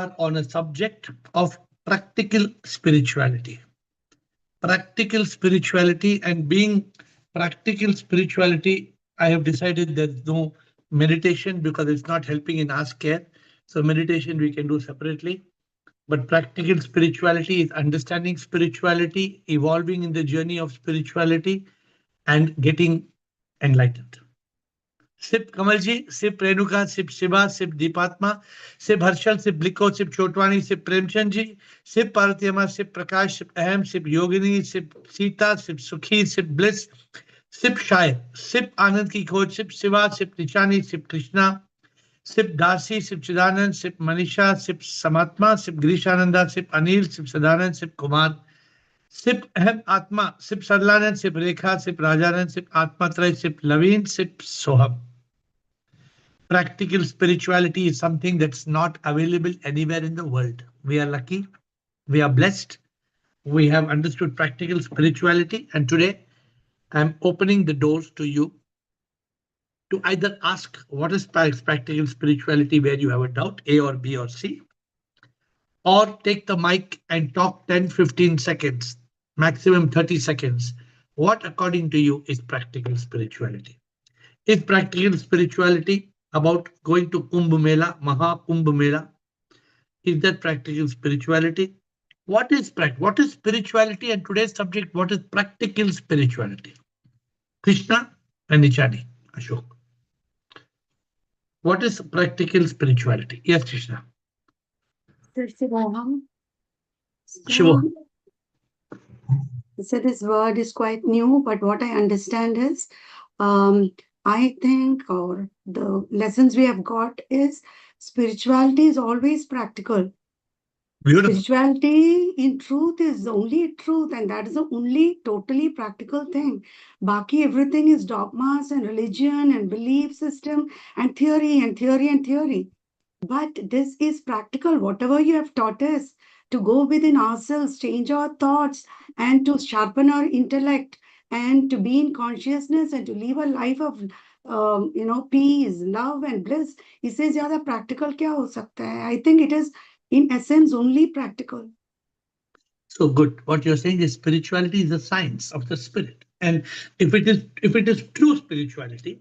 are on a subject of practical spirituality. Practical spirituality, and being practical spirituality, I have decided there's no meditation because it's not helping in Ask Care. So meditation we can do separately. But practical spirituality is understanding spirituality, evolving in the journey of spirituality, and getting enlightened. Sip Kamal ji, sip Renuka, sip Shiva, sip Deepatma, sip Harshal, sip Likho, sip Chhotvani, sip Premchand ji, sip Parvati Amma, sip Prakash, sip Aham, sip Yogini, sip Sita, sip Sukhi, sip bliss, sip Shayar, sip Anand की खोज, sip Shiva, sip Nishani, sip Krishna, sip Dasi, sip Chidanand, sip Manisha, sip Samatma, sip Girishananda, sip Anil, sip Sadanand, sip Kumar, sip Aham Atma, sip सरलानंद, SIP Rekha, sip Rajanand, sip Atmatray, sip Laveen, sip Soham. Practical spirituality is something that's not available anywhere in the world. We are lucky, we are blessed, we have understood practical spirituality, and today I'm opening the doors to you to either ask what is practical spirituality where you have a doubt, A or B or C, or take the mic and talk 10-15 seconds, maximum 30 seconds. What according to you is practical spirituality? Is practical spirituality about going to Kumbh Mela, Maha Kumbh Mela? Is that practical spirituality? What is spirituality? And today's subject, what is practical spirituality? Krishna and Nichani, Ashok. What is practical spirituality? Yes, Krishna. Shivoham. Shiva. So this word is quite new, but what I understand is, I think, or the lessons we have got is spirituality is always practical. Beautiful. Spirituality in truth is the only truth, and that is the only totally practical thing. Baki, everything is dogmas and religion and belief system and theory and theory and theory. But this is practical. Whatever you have taught us to go within ourselves, change our thoughts, and to sharpen our intellect, and to be in consciousness, and to live a life of peace, love, and bliss. इससे ज़्यादा practical क्या हो सकता है? I think it is in essence only practical. So good. What you're saying is spirituality is the science of the spirit. And if it is true spirituality,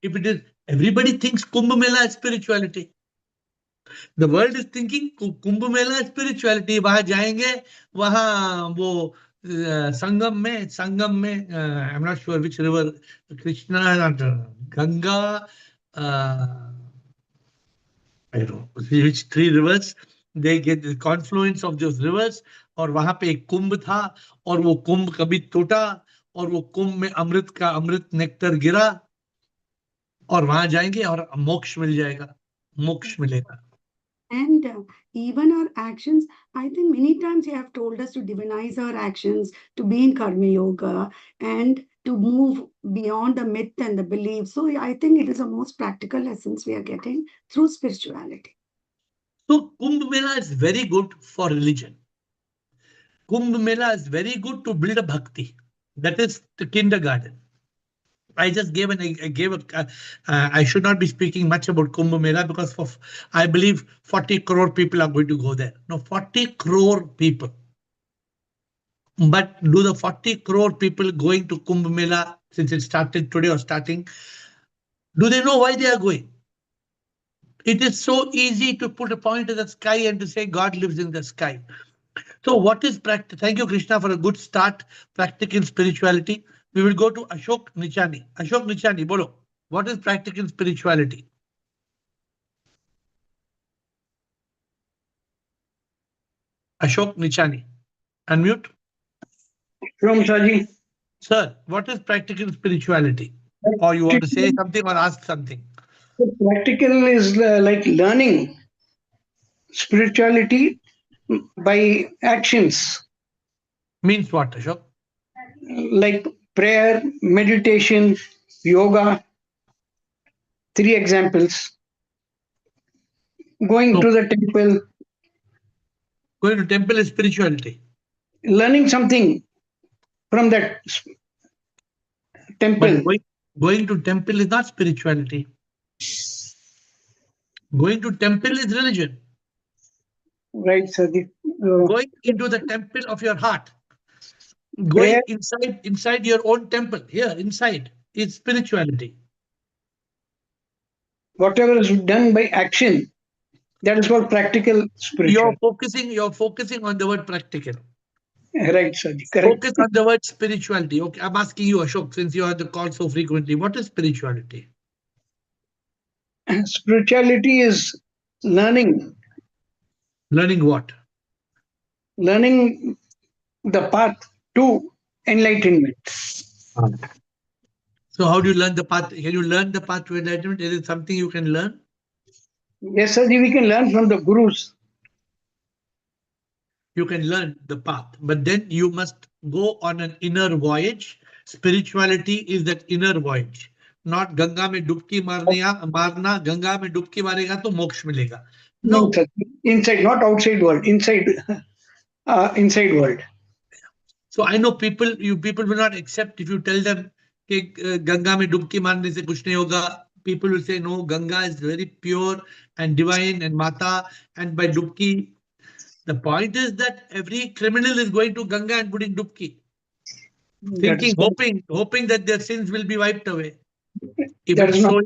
if it is, everybody thinks Kumbh Mela is spirituality. The world is thinking Kumbh Mela is spirituality. वहां जाएंगे, वहां वो संगम में I'm not sure which river, Krishna and Ganga, I don't know which three rivers, they get the confluence of those rivers, और वहां पे एक कुंभ था, और वो कुंभ कभी टूटा, और वो कुंभ में अमृत नेक्टर गिरा, और वहां जाएंगे और मोक्ष मिल जाएगा, मोक्ष मिलेगा. And even our actions, I think many times you have told us to divinize our actions, to be in Karma Yoga, and to move beyond the myth and the belief. So I think it is the most practical lessons we are getting through spirituality. So Kumbh Mela is very good for religion. Kumbh Mela is very good to build a bhakti. That is the kindergarten. I just gave I should not be speaking much about Kumbh Mela because I believe 40 crore people are going to go there. No, 40 crore people. But do the 40 crore people going to Kumbh Mela, since it started today or starting, do they know why they are going? It is so easy to put a point in the sky and to say God lives in the sky. So what is practice? Thank you, Krishna, for a good start. Practical spirituality. We will go to Ashok Nichani. Ashok Nichani, bolo. What is practical spirituality? Ashok Nichani. Unmute. From Shaji. Sir, what is practical spirituality? Or you want to say something or ask something? Practical is like learning spirituality by actions. Means what, Ashok? Like prayer, meditation, yoga. 3 examples. Going to the temple. Going to temple is spirituality. Learning something from that temple. But going to temple is not spirituality. Going to temple is religion. Right, Sadi. Going into the temple of your heart, Prayer, going inside your own temple, here inside is spirituality. whatever is done by action, that is called practical spiritual. You're focusing on the word practical. Right, Sadi. Correct. Focus on the word spirituality. Okay, I'm asking you, Ashok, since you are the call so frequently, what is spirituality? Spirituality is learning, Learning what? learning the path to enlightenment. So how do you learn the path? Can you learn the path to enlightenment? Is it something you can learn? Yes, Sadi, we can learn from the gurus. You can learn the path, but then you must go on an inner voyage. Spirituality is that inner voyage. Not Ganga में डुबकी मारना गंगा में डुबकी मारेगा तो मोक्ष मिलेगा. No, No. Sadi. Inside, not outside world, inside, inside world. So I know people will not accept if you tell them कि गंगा में डुबकी मारने से कुछ नहीं होगा. People will say no, Ganga is very pure and divine and Mata, and by dubki, the point is that every criminal is going to Ganga and putting dubki, That is, thinking, hoping that their sins will be wiped away. If that it's is not, so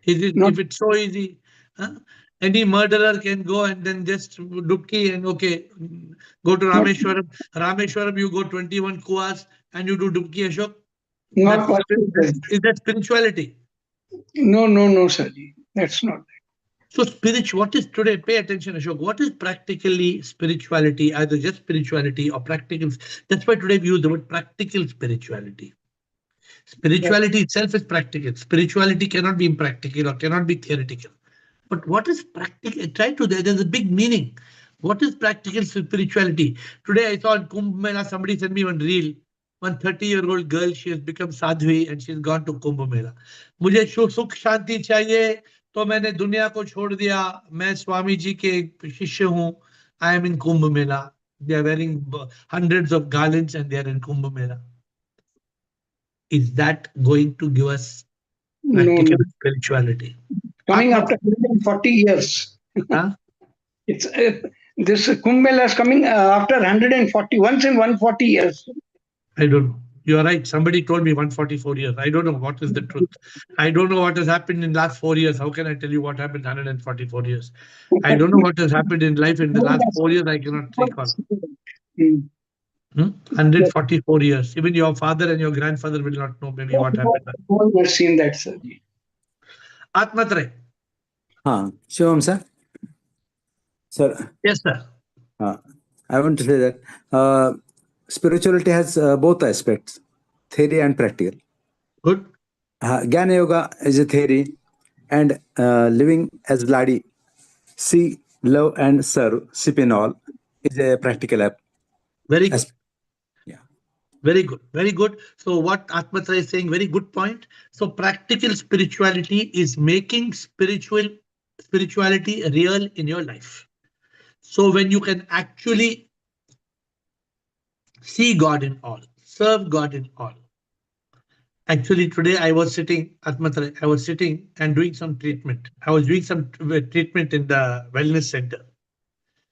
easy, not if it's so easy, huh? Any murderer can go and then just dubki and okay, go to not, Rameshwaram. Rameshwaram, you go 21 kuas and you do dubki, Ashok. not possible. Is that spirituality? No, no, no, Sadi. That's not. So what is today? Pay attention, Ashok. What is practically spirituality? Either just spirituality or practical. That's why today we use the word practical spirituality. Spirituality itself is practical. Spirituality cannot be impractical or cannot be theoretical. But what is practical? Try to, there's a big meaning. What is practical spirituality? Today I saw in Kumbh Mela, somebody sent me one reel. One 30-year-old girl, she has become sadhvi and she's gone to Kumbh Mela. मुझे सुख शांति चाहिए तो मैंने दुनिया को छोड़ दिया. मैं स्वामी जी के शिष्य हूँ. I am in Kumbh Mela. They are wearing hundreds of garlands and they are in Kumbh Mela. Is that going to give us No, practical no. spirituality? Coming Atma, after 140 years. huh? It's this Kumbh Mela is coming after 140, once in 140 years. I don't know. You are right. Somebody told me 144 years. I don't know what is the truth. I don't know what has happened in the last 4 years. How can I tell you what happened in 144 years? I don't know what has happened in life in the last 4 years. I cannot recall. Hmm. 144 years. Even your father and your grandfather will not know maybe what happened. No one has seen that, sir. Atmatray. हाँ Shivam sir. Sir, Yes, sir. I want to say that spirituality has both aspects, theory and practical. Good. Jnana Yoga is a theory, and living as Vladi, see, love, and serve, sip in all, is a practical app. Very good. Aspect. Yeah. Very good. Very good. So what Atmatra is saying, very good point. So practical spirituality is making spirituality real in your life. So when you can actually see God in all, serve God in all. Actually, today I was sitting, Atmatra, I was sitting and doing some treatment. I was doing some treatment in the wellness center.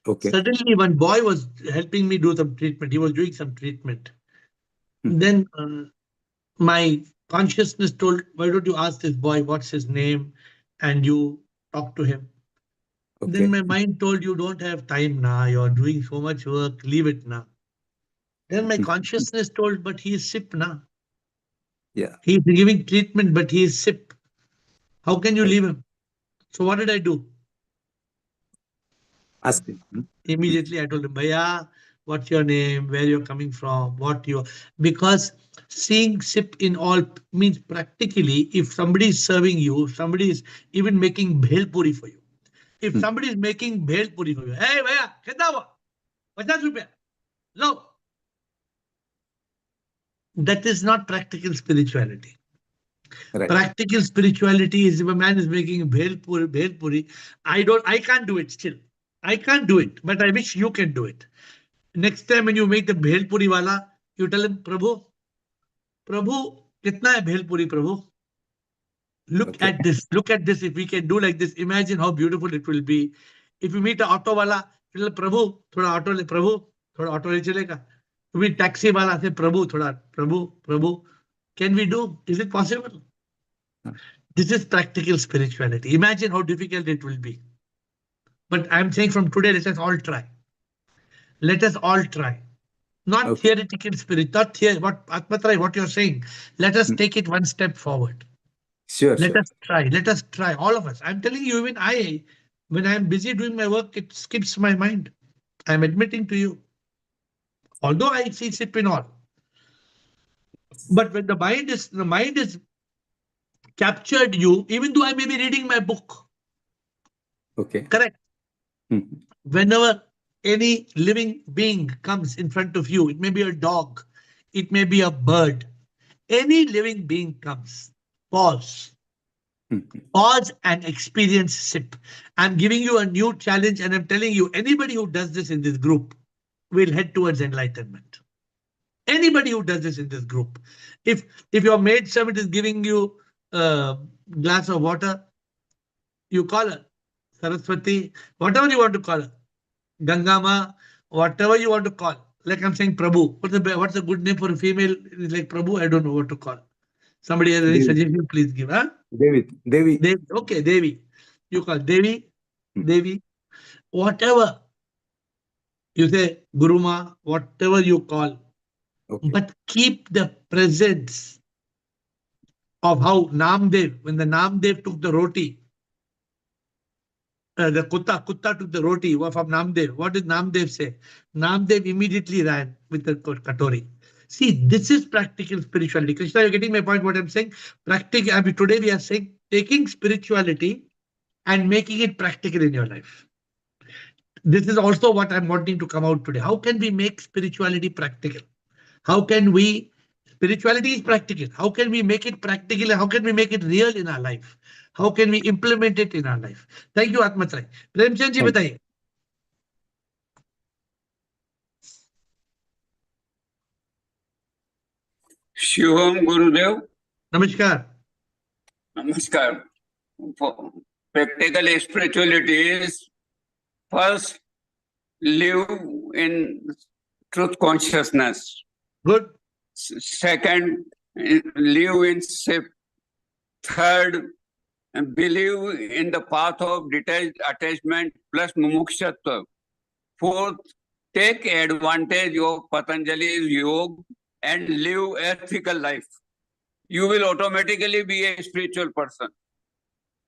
Okay. Suddenly, one boy was helping me do some treatment. He was doing some treatment. Then my consciousness told, why don't you ask this boy what's his name and you talk to him. Okay. Then my mind told, you don't have time now, you're doing so much work, leave it now. Then my consciousness told, but he is sick now. Yeah. He's giving treatment, but he is sick. How can you leave him? So what did I do? Ask him. Immediately I told him, Bhaiya, what's your name, where you're coming from, what you, because seeing sip in all means practically, if somebody is serving you, somebody is even making bhel puri for you. If somebody is making bhel puri for you, hey Bhaiya, kitna hua? 50 rupiya. No. That is not practical spirituality. Right. Practical spirituality is if a man is making bhel puri, I can't do it still. I can't do it, but I wish you can do it. Next time when you make the bhel puri wala, you tell him, Prabhu, kitna hai bhel puri, Prabhu? Look at this. If we can do like this, imagine how beautiful it will be. If you meet an auto wala, फिर प्रभु थोड़ा auto ले, प्रभु थोड़ा auto ले चलेगा, भी taxi वाला से प्रभु थोड़ा, प्रभु प्रभु, can we do, is it possible? This is practical spirituality. Imagine how difficult it will be. But I'm saying from today, let us all try. Let us all try. Not Okay. theoretical spirit, not theory. What Atmatrai, what you're saying. Let us take it one step forward. Sure, Let sure. us try. Let us try. All of us. I'm telling you, even I, when I'm busy doing my work, it skips my mind. I'm admitting to you. Although I see sip in all. But when the mind is captured you, even though I may be reading my book. Okay. Correct. Mhm. Whenever any living being comes in front of you, it may be a dog, it may be a bird, any living being comes, pause. Mhm. Pause and experience sip. I'm giving you a new challenge, and I'm telling you, anybody who does this in this group will head towards enlightenment. Anybody who does this in this group. If your maid servant is giving you a glass of water, you call her Saraswati, whatever you want to call her. Gangama, whatever you want to call. Like I'm saying Prabhu. What's the good name for a female? It's like Prabhu, I don't know what to call. Somebody has any Devi. suggestion, please give. Huh? Devi. Devi. Devi. Okay, Devi. You call Devi, Hmm. Devi. Whatever. You say Guruma, whatever you call. Okay. But keep the presence of how Namdev, when the Namdev took the roti, the Kutta took the roti from Namdev. What did Namdev say? Namdev immediately ran with the katori. See, this is practical spirituality. Krishna, you're getting my point, what I'm saying? Practical. I mean, today we are saying taking spirituality and making it practical in your life. This is also what I'm wanting to come out today. How can we make spirituality practical? How can we, spirituality is practical. How can we make it practical? How can we make it real in our life? How can we implement it in our life? Thank you, Atmatrai. Premchand ji, Thank बताइए. शिवम गुरुदेव Namaskar. नमस्कार. Practical spirituality is first live in truth consciousness. Good. Second, live in safe. Third, believe in the path of detached attachment plus mumukshatva. Fourth, take advantage of Patanjali's yoga and live ethical life. You will automatically be a spiritual person.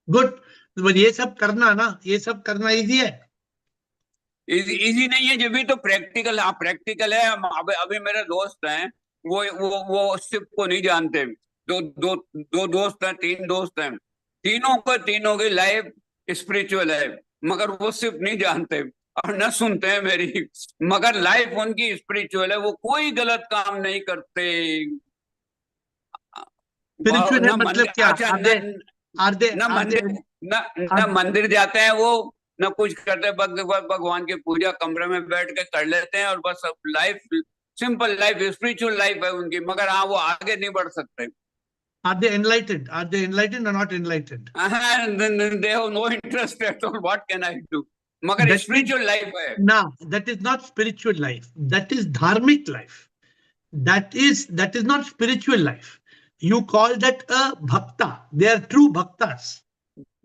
Good. ये सब करना ना, ये सब करना easy है. Easy नहीं है, जब भी तो प्रैक्टिकल. हाँ प्रैक्टिकल है. अभी मेरे दोस्त हैं, वो शिव को नहीं जानते. दो दोस्त हैं, 3 दोस्त हैं. तीनों की लाइफ स्पिरिचुअल है, मगर वो शिव नहीं जानते और न सुनते हैं मेरी, मगर लाइफ उनकी स्पिरिचुअल है. वो कोई गलत काम नहीं करते. स्पिरिचुअल है न मतलब मंदिर, क्या? अच्छा, न मंदिर जाते हैं वो, न कुछ करते. भगवान की पूजा कमरे में बैठ के कर लेते हैं और बस life simple life spiritual life है उनकी, मगर हाँ वो आगे नहीं बढ़ सकते. Are they enlightened? Are they enlightened or not enlightened? They have no interest at all. What can I do? मगर That स्पिरिचुअल लाइफ है. Now, that is not spiritual life. That is dharmic life. That is not spiritual life. You call that a bhakta. They are true bhaktas.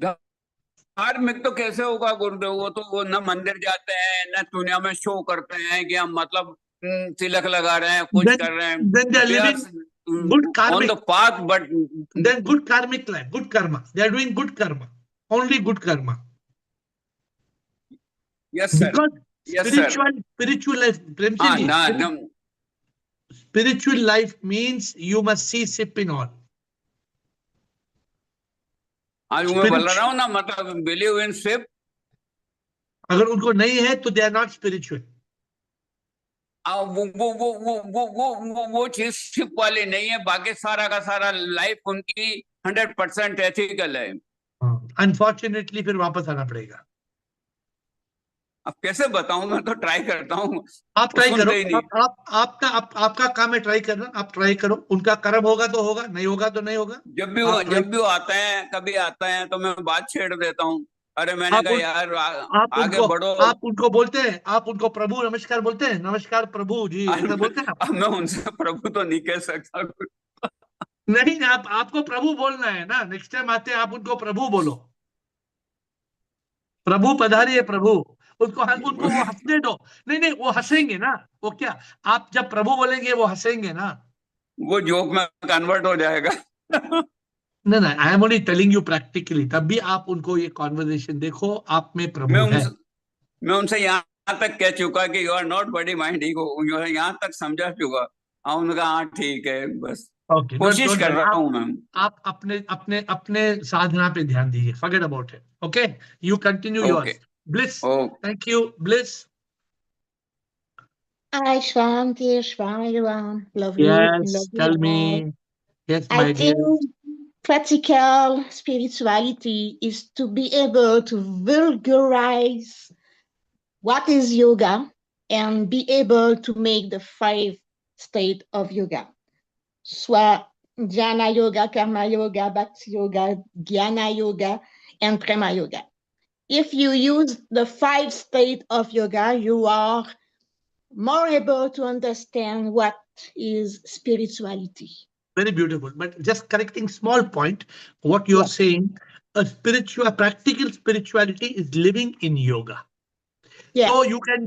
धार्मिक तो कैसे होगा गुरुदेव? वो न मंदिर जाते हैं, न दुनिया में शो करते हैं कि हम मतलब तिलक लगा रहे हैं, कुछ कर रहे हैं. Then they are living good on karmic. the path, but Then good karmic life, good karma. They are doing good karma. Only good karma. yes sir, Because yes sir. spiritual life, Premchand ji, spiritual life means you must see sip in all. आज मैं बोल रहा हूँ ना, मतलब believe in Shiv. अगर उनको नहीं है तो they are not spiritual. वो चीज शिव वाली नहीं है. बाकी सारा का सारा लाइफ उनकी 100% एथिकल है. अनफॉर्चुनेटली फिर वापस आना पड़ेगा. अब कैसे बताऊं? मैं तो ट्राई करता हूँ. आप ट्राई करो. आपका काम है ट्राई करना. आप ट्राई करो. उनका कर्म होगा तो होगा, नहीं होगा तो नहीं होगा. जब भी वो आता है, कभी आता है तो मैं बात छेड़ देता हूँ. अरे मैंने आप कहा उन, यार आप आगे बढ़ो। उनको बोलते हैं, आप उनको प्रभु नमस्कार बोलते हैं, नमस्कार प्रभु जी ऐसा बोलते हैं आप? अब मैं उनसे प्रभु तो नहीं कह सकता। नहीं, आपको प्रभु बोलना है ना, नेक्स्ट टाइम आते हैं आप उनको प्रभु बोलो, प्रभु पधारिए प्रभु। उनको वो हंसने दो। नहीं नहीं, वो हंसेंगे ना, वो क्या, आप जब प्रभु बोलेंगे वो हंसेंगे ना। वो जोक में कन्वर्ट हो जाएगा। नहीं नहीं, I am only telling you practically, तब भी आप उनको ये कॉन्वर्जेशन देखो, आप में मैं प्रभु है। उनसे यहाँ तक कह चुका कि you are not body mind ego, यहाँ तक समझा चुका। हाँ, उन्होंने कहा हाँ ठीक है, बस ओके, कोशिश डोंट कर वरी, रहा हूँ मैं। आप अपने अपने अपने साधना पे ध्यान दीजिए, forget about it. Okay, you continue okay. Yours. Bliss, oh thank you bliss. Hi, Shvam, dear Shvam, everyone. Yes, Love you tell me. all. Yes I my think dear. practical spirituality is to be able to vulgarize what is yoga and be able to make the 5 state of yoga. Soit Jnana yoga, Karma yoga, Bhakti yoga, Jnana yoga, and Prema yoga. If you use the 5 state of yoga, you are more able to understand what is spirituality. Very beautiful, but just correcting small point, what you're Yeah. saying, a practical spirituality is living in yoga. Yeah. So you can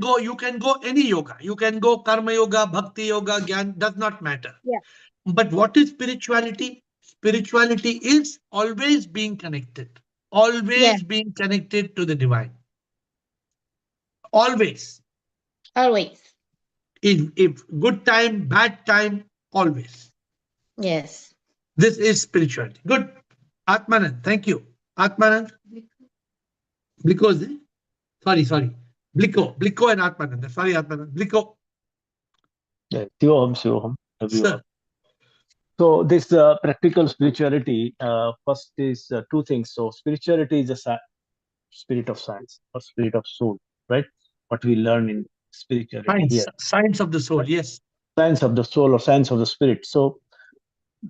go any yoga. You can go karma yoga, bhakti yoga, gyan, does not matter. Yeah. But what is spirituality? Spirituality is always being connected, always being connected to the divine. Always. Always. If good time, bad time, always. Yes. This is spirituality. Good. Atmanand, thank you. Atmanand. Bliko, sorry. Bliko and Atmanand. Sorry, Atmanand. Bliko. Yeah, Shivoham, everyone. Sir. So this practical spirituality, first is two things. So spirituality is a spirit of science or spirit of soul, right? What we learn in spirituality here. Science of the soul, right? yes. Science of the soul or science of the spirit. So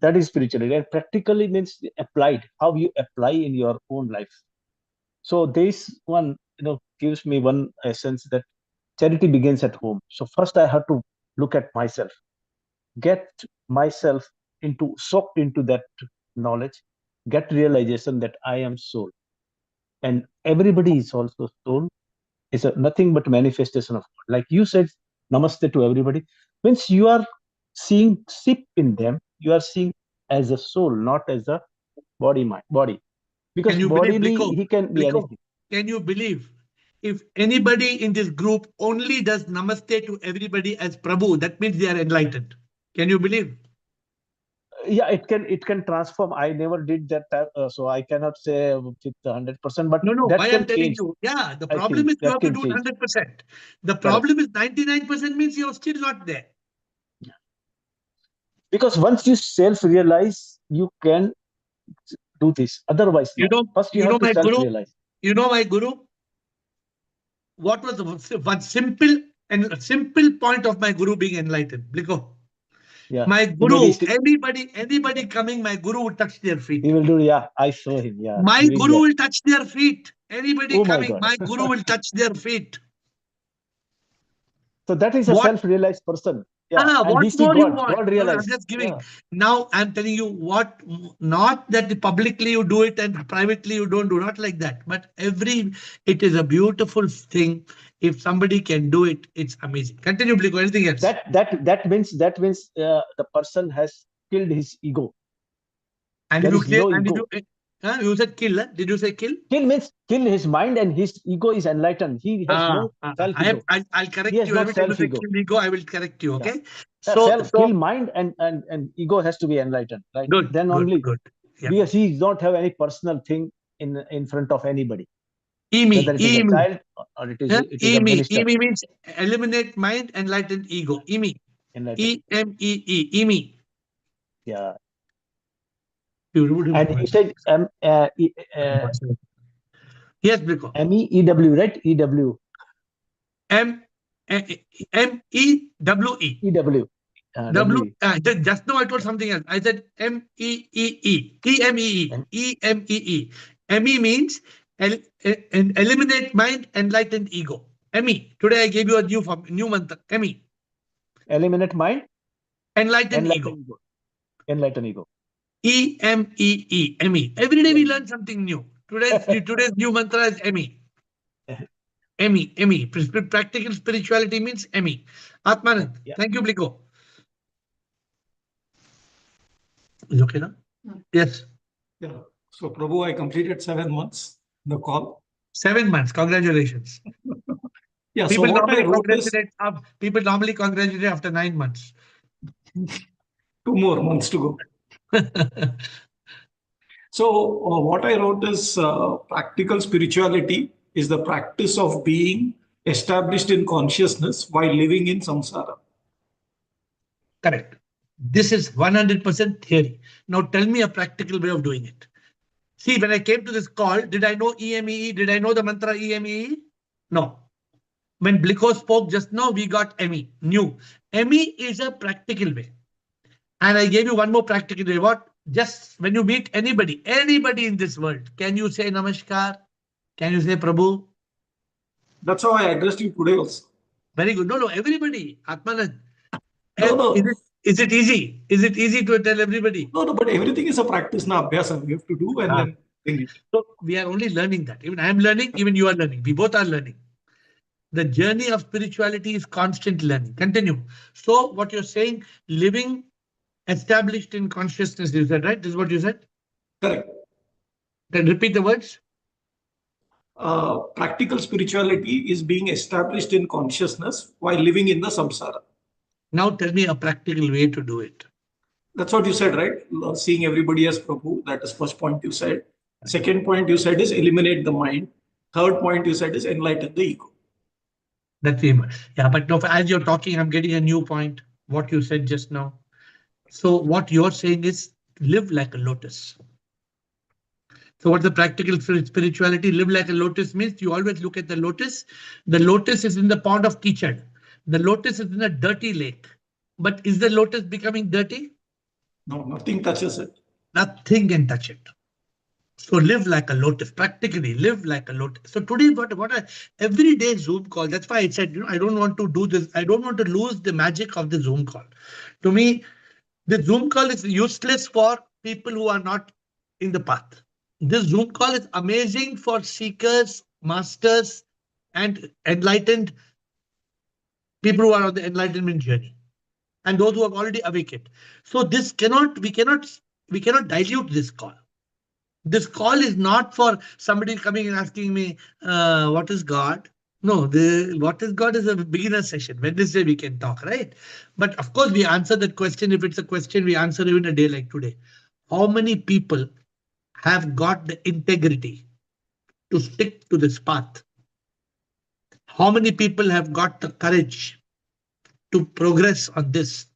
that is spirituality. And practically means applied, how you apply in your own life. So this one, gives me one sense that charity begins at home. So first I have to look at myself, get myself soaked into that knowledge, get realization that I am soul, and everybody is also soul. Is nothing but manifestation of God. Like you said, namaste to everybody. Means you are seeing sip in them. You are seeing as a soul, not as a body. Because Can you believe, bodily Bliko? he can be anything. Can you believe if anybody in this group only does namaste to everybody as Prabhu, that means they are enlightened? Can you believe? Yeah, it can transform. I never did that, so I cannot say with 100%. But No. that Why I'm can telling change. you? Yeah, the I problem think is you that have to can do it change. 100%. The Correct. problem is 99% means you're still not there. Because once you self-realize, you can do this. Otherwise, You not. know, First, you you have know to my guru. self-realize. You know my guru. What was the one simple point of my guru being enlightened? Bliko. Yeah. My He made guru, it. anybody coming, my guru will touch their feet. He will do. Yeah, I saw him. Yeah, My doing guru that. will touch their feet. Anybody Oh my coming, God. my guru will touch their feet. So that is a What? self-realized person. Yeah, and What he see more you God. want? God No, I'm realized. just giving. Yeah. Now I'm telling you what, not that publicly you do it and privately you don't do, not like that. But it is a beautiful thing. If somebody can do it, it's amazing. Continue, Bliko. Anything else? That means the person has killed his ego. And There if you is clear, no and if ego. you said kill, huh? Did you say kill? Kill means kill his mind, and his ego is enlightened. He has no self-ego. I'll He correct has you not every time you say self-ego. kill ego. I will correct you. Yeah. Okay. Kill mind and ego has to be enlightened, right? Good. Then only, Yeah. because he don't have any personal thing in front of anybody. Emi, Whether it is a child or it is a minister. Emi means eliminate mind, enlightened ego. Emi. Enlightened. EMEE. Emi. Yeah. Beautiful. And you said Yes, Bliko. MEEW, right? EW. MEEWE. EW. W. Just now I told something else. I said MEEE. EMEE. EMEE. MEE means Eliminate mind, enlighten ego. Emi, today I gave you a new mantra. Emi, Eliminate mind, enlighten ego. enlighten ego. Enlighten ego. EMEE. Emi. Every day we learn something new. Today's new mantra is Emi. Emi. Practical spirituality means Emi. Atmanand. Yeah. Thank you, Bliko. Is okay now? Yes. Yeah. So, Prabhu, I completed 7 months the call. 7 months. Congratulations. Yeah. People So what I normally wrote is congratulate after 9 months. 2 more months to go. So what I wrote is practical spirituality is the practice of being established in consciousness while living in samsara. Correct. This is 100% theory. Now tell me a practical way of doing it. See, when I came to this call, did I know EMEE? Did I know the mantra EMEE? No. When Bliko spoke just now, we got EMI, new. EMI is a practical way. And I gave you one more practical way. What? Just when you meet anybody in this world, can you say Namaskar? Can you say Prabhu? That's how I addressed you today also. Very good. No, everybody. Atmanand. No. Is it easy? Is it easy to tell everybody? No, but everything is a practice now. Abhyasa. We have to do and then bring it. So we are only learning that. Even I am learning, even you are learning. We both are learning. The journey of spirituality is constant learning. Continue. So what you're saying, living established in consciousness, you said, right? This is what you said? Correct. Then repeat the words. Practical spirituality is being established in consciousness while living in the samsara. Now tell me a practical way to do it. That's what you said, right? Seeing everybody as Prabhu. That is first point you said. Second point you said is eliminate the mind. Third point you said is enlighten the ego. That's the, yeah, but no, as you're talking, I'm getting a new point. What you said just now. So what you're saying is live like a lotus. So what's the practical spirituality? Live like a lotus means you always look at the lotus. The lotus is in the pond of Kichad. The lotus is in a dirty lake. But is the lotus becoming dirty? No, nothing touches it. Nothing can touch it. So live like a lotus, practically live like a lotus. So today, everyday Zoom call, that's why I said, I don't want to do this. I don't want to lose the magic of the Zoom call. To me, the Zoom call is useless for people who are not in the path. This Zoom call is amazing for seekers, masters, and enlightened people who are on the enlightenment journey, and those who have already awakened. So this we cannot dilute this call. This call is not for somebody coming and asking me, what is God? No, what is God is a beginner session. Wednesday we can talk, right? But of course, we answer that question. If it's a question, we answer even a day like today. How many people have got the integrity to stick to this path? How many people have got the courage to progress on this?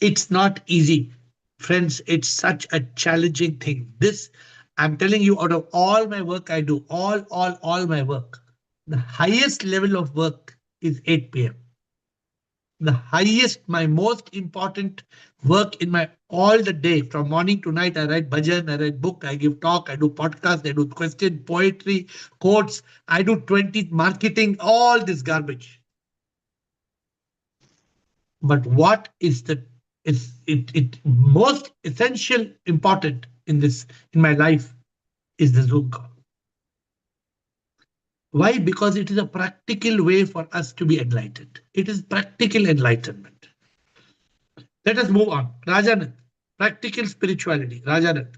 It's not easy. Friends, it's such a challenging thing. This, I'm telling you, out of all my work I do, all my work, the highest level of work is 8 p.m. The highest, my most important work in my all the day, from morning to night, I write bhajan, I write book, I give talk, I do podcast, I do question, poetry, quotes, I do 20 marketing, all this garbage. But what is the most essential important in my life is the Zoom call. Why? Because it is a practical way for us to be enlightened. It is practical enlightenment. Let us move on. Rajanand, practical spirituality. Rajanand.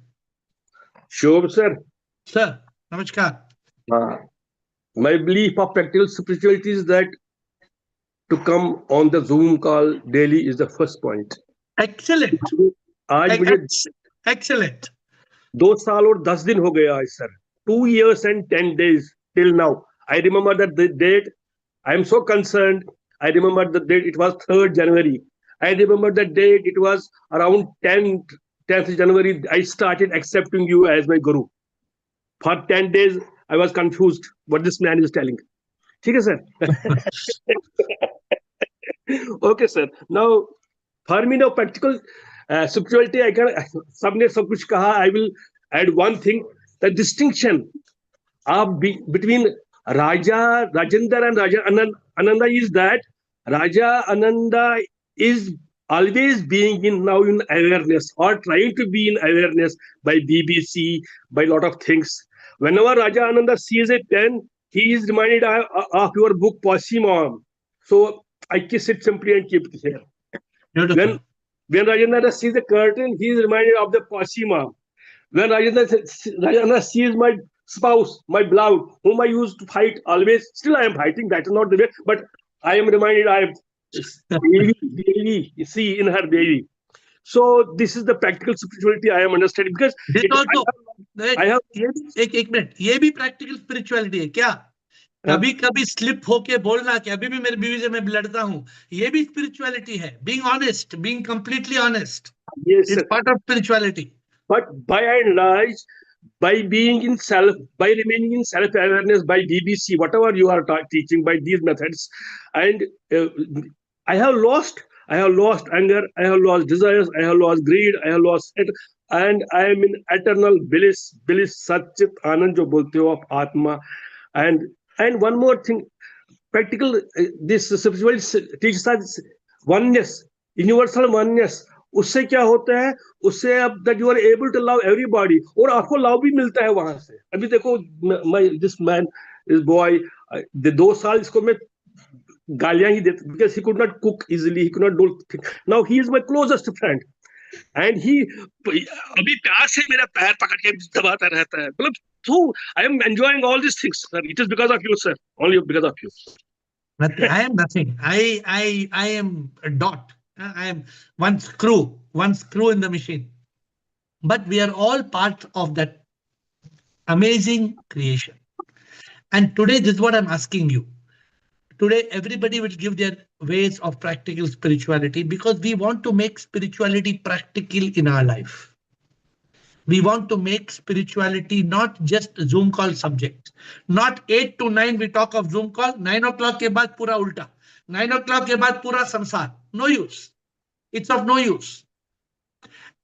Sure, sir. Sir, namaskar. My belief of practical spirituality is that to come on the Zoom call daily is the first point. Excellent. आज मुझे Excellent. 2 साल और 10 दिन हो गया आज sir. 2 years and 10 days till now. I remember that the date. I am so concerned. I remember the date. It was 3rd January. I remember the date. It was around 10th January. I started accepting you as my guru. For 10 days, I was confused what this man is telling. ठीक है sir. Okay sir. Now, for me now practical spirituality, I can सबने सब कुछ कहा. I will add one thing. the distinction between Raja Rajendra and Raja Ananda is that Raja Ananda is always being in awareness or trying to be in awareness by BBC, by a lot of things. Whenever Raja Ananda sees a pen, he is reminded of your book Posimon. So I kiss it simply and keep it here. Beautiful. When Rajendra sees a curtain, he is reminded of the Posimon. When Rajendra sees my spouse, my beloved, whom I used to fight always, still I am fighting. That is not the way, but I am reminded I am Devi, see in her Devi. So this is the practical spirituality I am understanding because This also, I have एक minute, ये भी practical spirituality है क्या? कभी कभी slip होके बोलना कि अभी भी मेरी बीवी से मैं लड़ता हूँ, ये भी spirituality है. Being honest, being completely honest. Yes, it's part of spirituality. But by and large, by being in self, by remaining in self-awareness, by BBC, whatever you are teaching, by these methods, and I have lost anger, I have lost desires, I have lost greed, I have lost it, and I am in eternal bliss, Satchit Anand jo bolte ho of Atma. And one more thing, practical, this spirituality teaches us oneness, universal oneness. उससे क्या होता है, उससे अब that you are able to love everybody, और आपको love भी मिलता है वहां से. अभी देखो this man, this boy, the 2 साल इसको मैं गालियां ही देता, because he could not cook easily, he could not do things. Now he is my closest friend, and he अभी प्यार से मेरा पैर पकड़ के दबाता रहता है. मतलब so I am enjoying all these things, sir. It is because of you, sir. Only because of you. I am nothing. I am a dot. I am one screw in the machine. But we are all part of that amazing creation. And today, this is what I'm asking you. Today, everybody will give their ways of practical spirituality because we want to make spirituality practical in our life. We want to make spirituality not just Zoom call subject. Not 8 to 9 we talk of Zoom call, 9 o'clock ke baad pura ulta. 9 o'clock ke baad pura samsar. No use. It's of no use.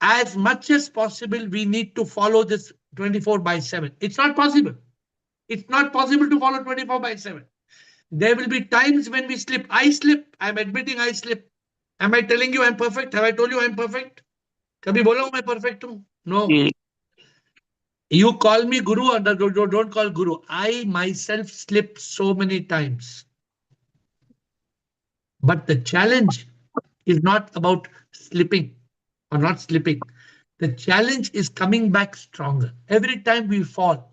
As much as possible, we need to follow this 24/7. It's not possible. It's not possible to follow 24/7. There will be times when we slip. I slip. I'm admitting I slip. Am I telling you I'm perfect? Have I told you I'm perfect? Kabhi bola hu main perfect hu? No. You call me guru or don't call guru. I myself slip so many times. But the challenge is not about slipping or not slipping. The challenge is coming back stronger. Every time we fall,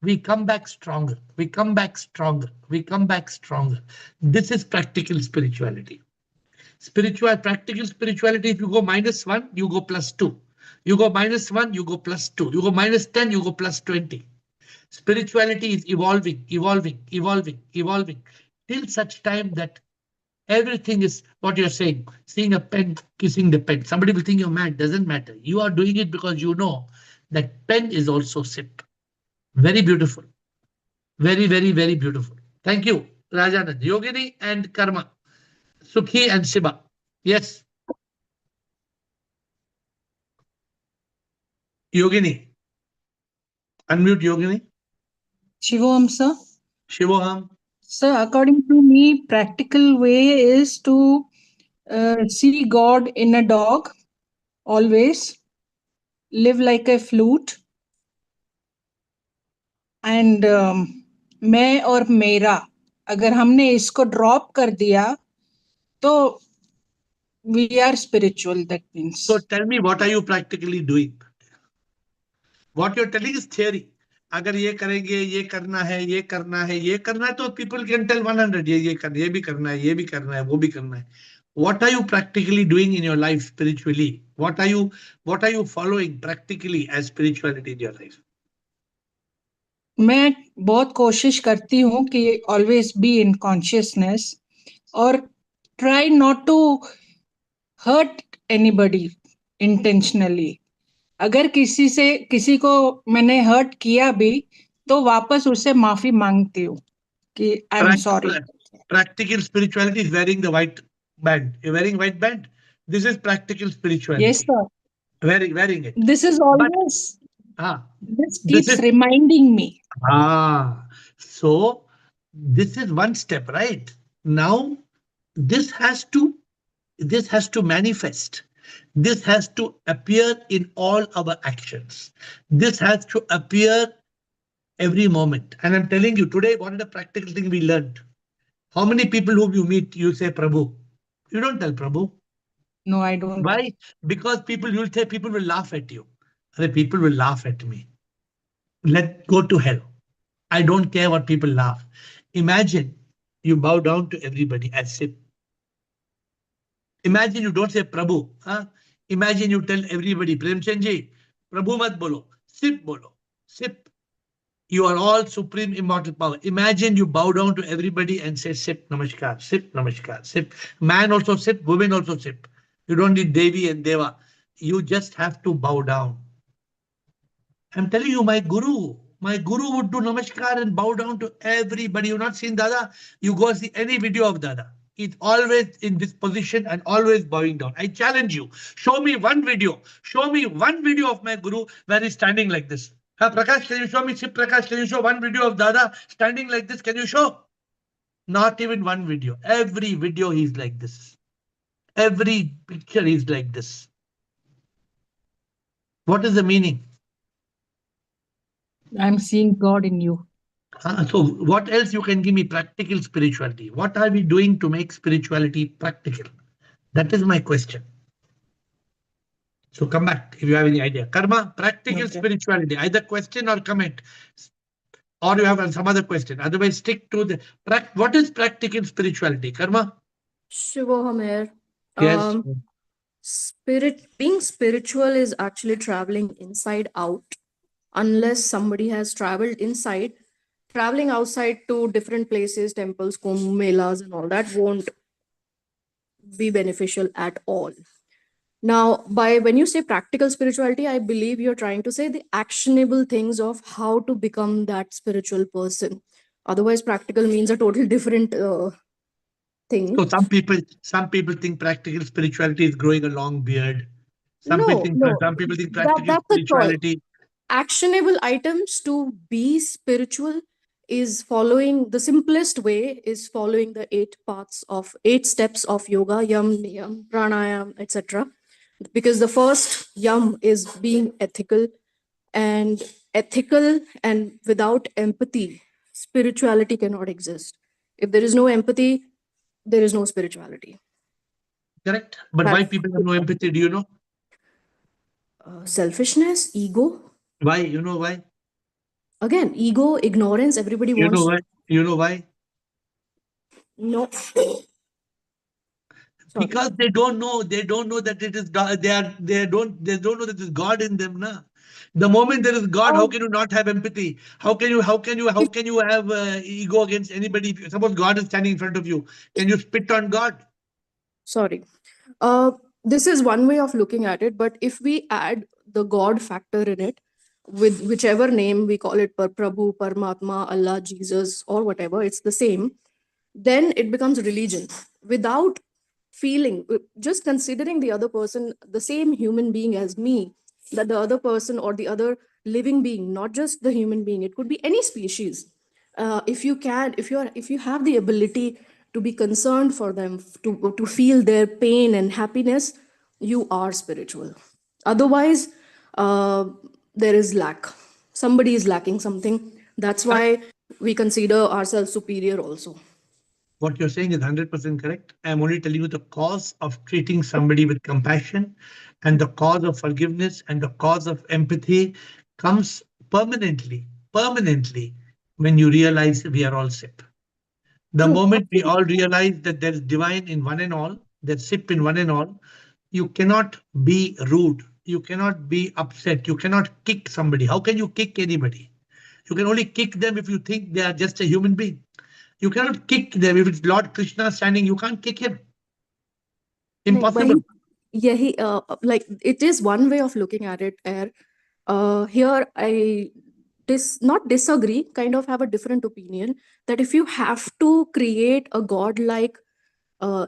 we come back stronger. We come back stronger. We come back stronger. This is practical spirituality. Practical spirituality, if you go -1, you go +2. You go -1, you go +2. You go -10, you go +20. Spirituality is evolving, evolving, evolving, evolving, till such time that everything is what you're saying. Seeing a pen, kissing the pen. Somebody will think you're mad. Doesn't matter. You are doing it because you know that pen is also sip. Very beautiful. Very, very, very beautiful. Thank you, Rajanand. Yogini and Karma. Sukhi and Shiba. Yes. Yogini. Unmute Yogini. Shivoham, sir. Shivoham. Sir, according to me, practical way is to see God in a dog, always. Live like a flute. And मैं और मेरा, अगर हमने इसको drop कर दिया, तो we are spiritual, that means. So tell me, what are you practically doing? What you're telling is theory. अगर ये करेंगे, ये करना है, ये करना है, ये करना है, तो people can tell 100, ये करना, ये भी करना है, ये भी करना है, वो भी करना है. What are you practically doing in your life spiritually? What are you following practically as spirituality in your life? मैं बहुत कोशिश करती हूँ कि always be in consciousness और try not to hurt anybody intentionally. अगर किसी को मैंने हर्ट किया भी, तो वापस उससे माफी मांगती हूँ कि I am sorry. Practical spirituality is wearing the white band. You're wearing white band. This is practical spirituality. Yes, sir. Wearing it. This is always This This keeps is reminding me. so this is one step, right? Now this has to manifest. This has to appear in all our actions. This has to appear every moment. And I'm telling you today, what is the practical thing we learned? How many people whom you meet, you say Prabhu? You don't tell Prabhu. No, I don't. Why? Because you'll say people will laugh at you. People will laugh at me. Let go to hell. I don't care what people laugh. Imagine you bow down to everybody and sip. Imagine you don't say Prabhu. Huh? Imagine you tell everybody, Premchand ji, Prabhu mat bolo, sip bolo, sip. You are all supreme immortal power. Imagine you bow down to everybody and say sip namaskar, sip namaskar, sip. Man also sip, women also sip. You don't need Devi and Deva. You just have to bow down. I'm telling you, my guru would do namaskar and bow down to everybody. You've not seen Dada? You go see any video of Dada. He's always in this position and always bowing down. I challenge you. Show me one video. Show me one video of my guru where he's standing like this. Prakash, can you show me? Sip Prakash, can you show one video of Dada standing like this? Can you show? Not even one video. Every video he's like this. Every picture he's like this. What is the meaning? I'm seeing God in you. So what else you can give me? Practical spirituality. What are we doing to make spirituality practical? That is my question. So come back if you have any idea. Karma, practical spirituality, either question or comment. Or you have some other question. Otherwise, stick to the what is practical spirituality? Karma? Shivoham here. Yes. Being spiritual is actually traveling inside out. Unless somebody has traveled inside, traveling outside to different places, temples, kumbh, melas, and all that won't be beneficial at all. Now, when you say practical spirituality, I believe you're trying to say the actionable things of how to become that spiritual person. Otherwise, practical means a total different thing. So some people think practical spirituality is growing a long beard. Some people think practical spirituality. Actionable items to be spiritual is following the simplest way is following the 8 steps of yoga, yam, niyam, pranayam, etc. Because the first yam is being ethical and without empathy, spirituality cannot exist. If there is no empathy, there is no spirituality. Correct. But why people have no empathy? Do you know? Selfishness, ego. Why? You know why? Again, ego, ignorance, everybody You wants. know why? You know why? No. Because they don't know that it is God. They don't know that there's God in them. Na? The moment there is God, how can you not have empathy? How can you have ego against anybody? Suppose God is standing in front of you. Can you spit on God? Sorry. This is one way of looking at it, but if we add the God factor in it, with whichever name we call it, Prabhu, Paramatma, Allah, Jesus, or whatever, it's the same, then it becomes religion. Without feeling, just considering the other person, the same human being as me, that the other person or the other living being, not just the human being, it could be any species. If you have the ability to be concerned for them, to feel their pain and happiness, you are spiritual. Otherwise, there is lack. Somebody is lacking something. That's why we consider ourselves superior also. What you're saying is 100% correct. I'm only telling you the cause of treating somebody with compassion and the cause of forgiveness and the cause of empathy comes permanently when you realize we are all sip. The moment we all realize that there is divine in one and all, there's sip in one and all, you cannot be rude. You cannot be upset. You cannot kick somebody. How can you kick anybody? You can only kick them if you think they are just a human being. You cannot kick them. If it's Lord Krishna standing, you can't kick him. Impossible. Like it is one way of looking at it. Here I not disagree, kind of have a different opinion that if you have to create a godlike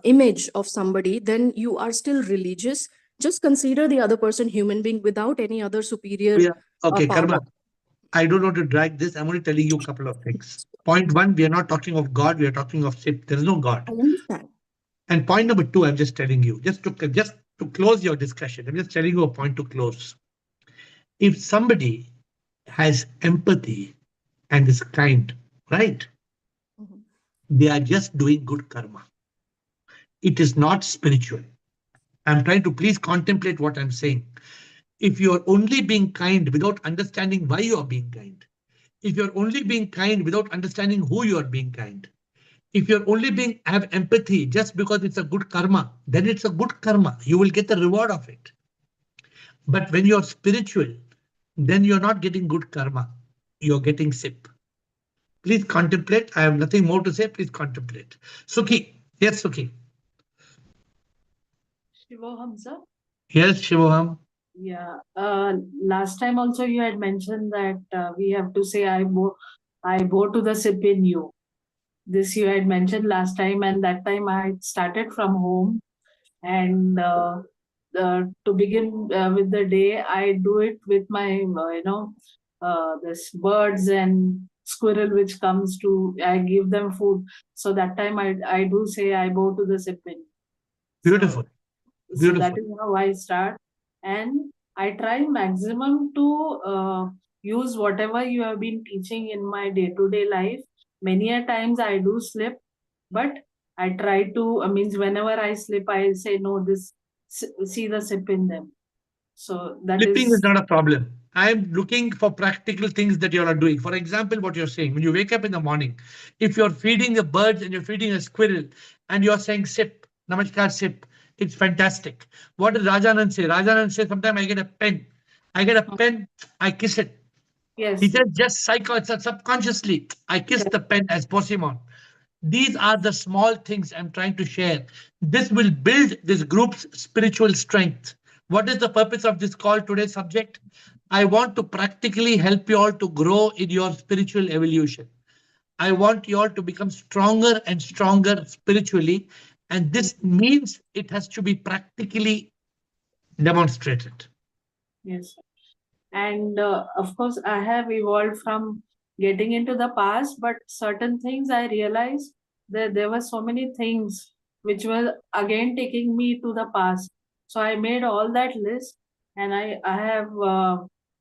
image of somebody, then you are still religious. Just consider the other person human being without any other superior Okay, power. Karma. I don't want to drag this. I'm only telling you a couple of things. Point one, we are not talking of God. We are talking of SIP. There is no God. I understand. And point number two, I'm just telling you, just to close your discussion. I'm just telling you a point to close. If somebody has empathy and is kind, right? Mhm. They are just doing good karma. It is not spiritual. I'm trying to please contemplate what I'm saying. If you're only being kind without understanding why you're being kind, if you're only being kind without understanding who you're being kind, if you're only being have empathy just because it's a good karma, then it's a good karma. You will get the reward of it. But when you're spiritual, then you're not getting good karma. You're getting SIP. Please contemplate. I have nothing more to say. Please contemplate. Suki. Yes, Suki. Shivoham, sir. Yes, Shivoham. Yeah. Last time also you had mentioned that we have to say I bow to the SIP in you. This you had mentioned last time, and that time I started from home. And to begin with the day, I do it with my this birds and squirrel which comes to, I give them food. So that time I do say I bow to the SIP in you. Beautiful. So that is how I start, and I try maximum to use whatever you have been teaching in my day-to-day life. Many a times I do slip, but I try to, means whenever I slip, I say, no, this, see the SIP in them. So that Flipping is is, not a problem. I'm looking for practical things that you all are doing. For example, what you're saying, when you wake up in the morning, if you're feeding the birds and you're feeding a squirrel and you're saying sip, namaskar sip, it's fantastic. What does Rajanand say? Rajanand says, sometimes I get a pen. I get a pen, I kiss it. yes. He says just subconsciously, I kiss the pen as Posimon. These are the small things I'm trying to share. This will build this group's spiritual strength. What is the purpose of this call, today's subject? I want to practically help you all to grow in your spiritual evolution. I want you all to become stronger and stronger spiritually. And this means it has to be practically demonstrated. Yes. And of course, I have evolved from getting into the past, but certain things I realized that there were so many things which were again taking me to the past. So I made all that list, and I have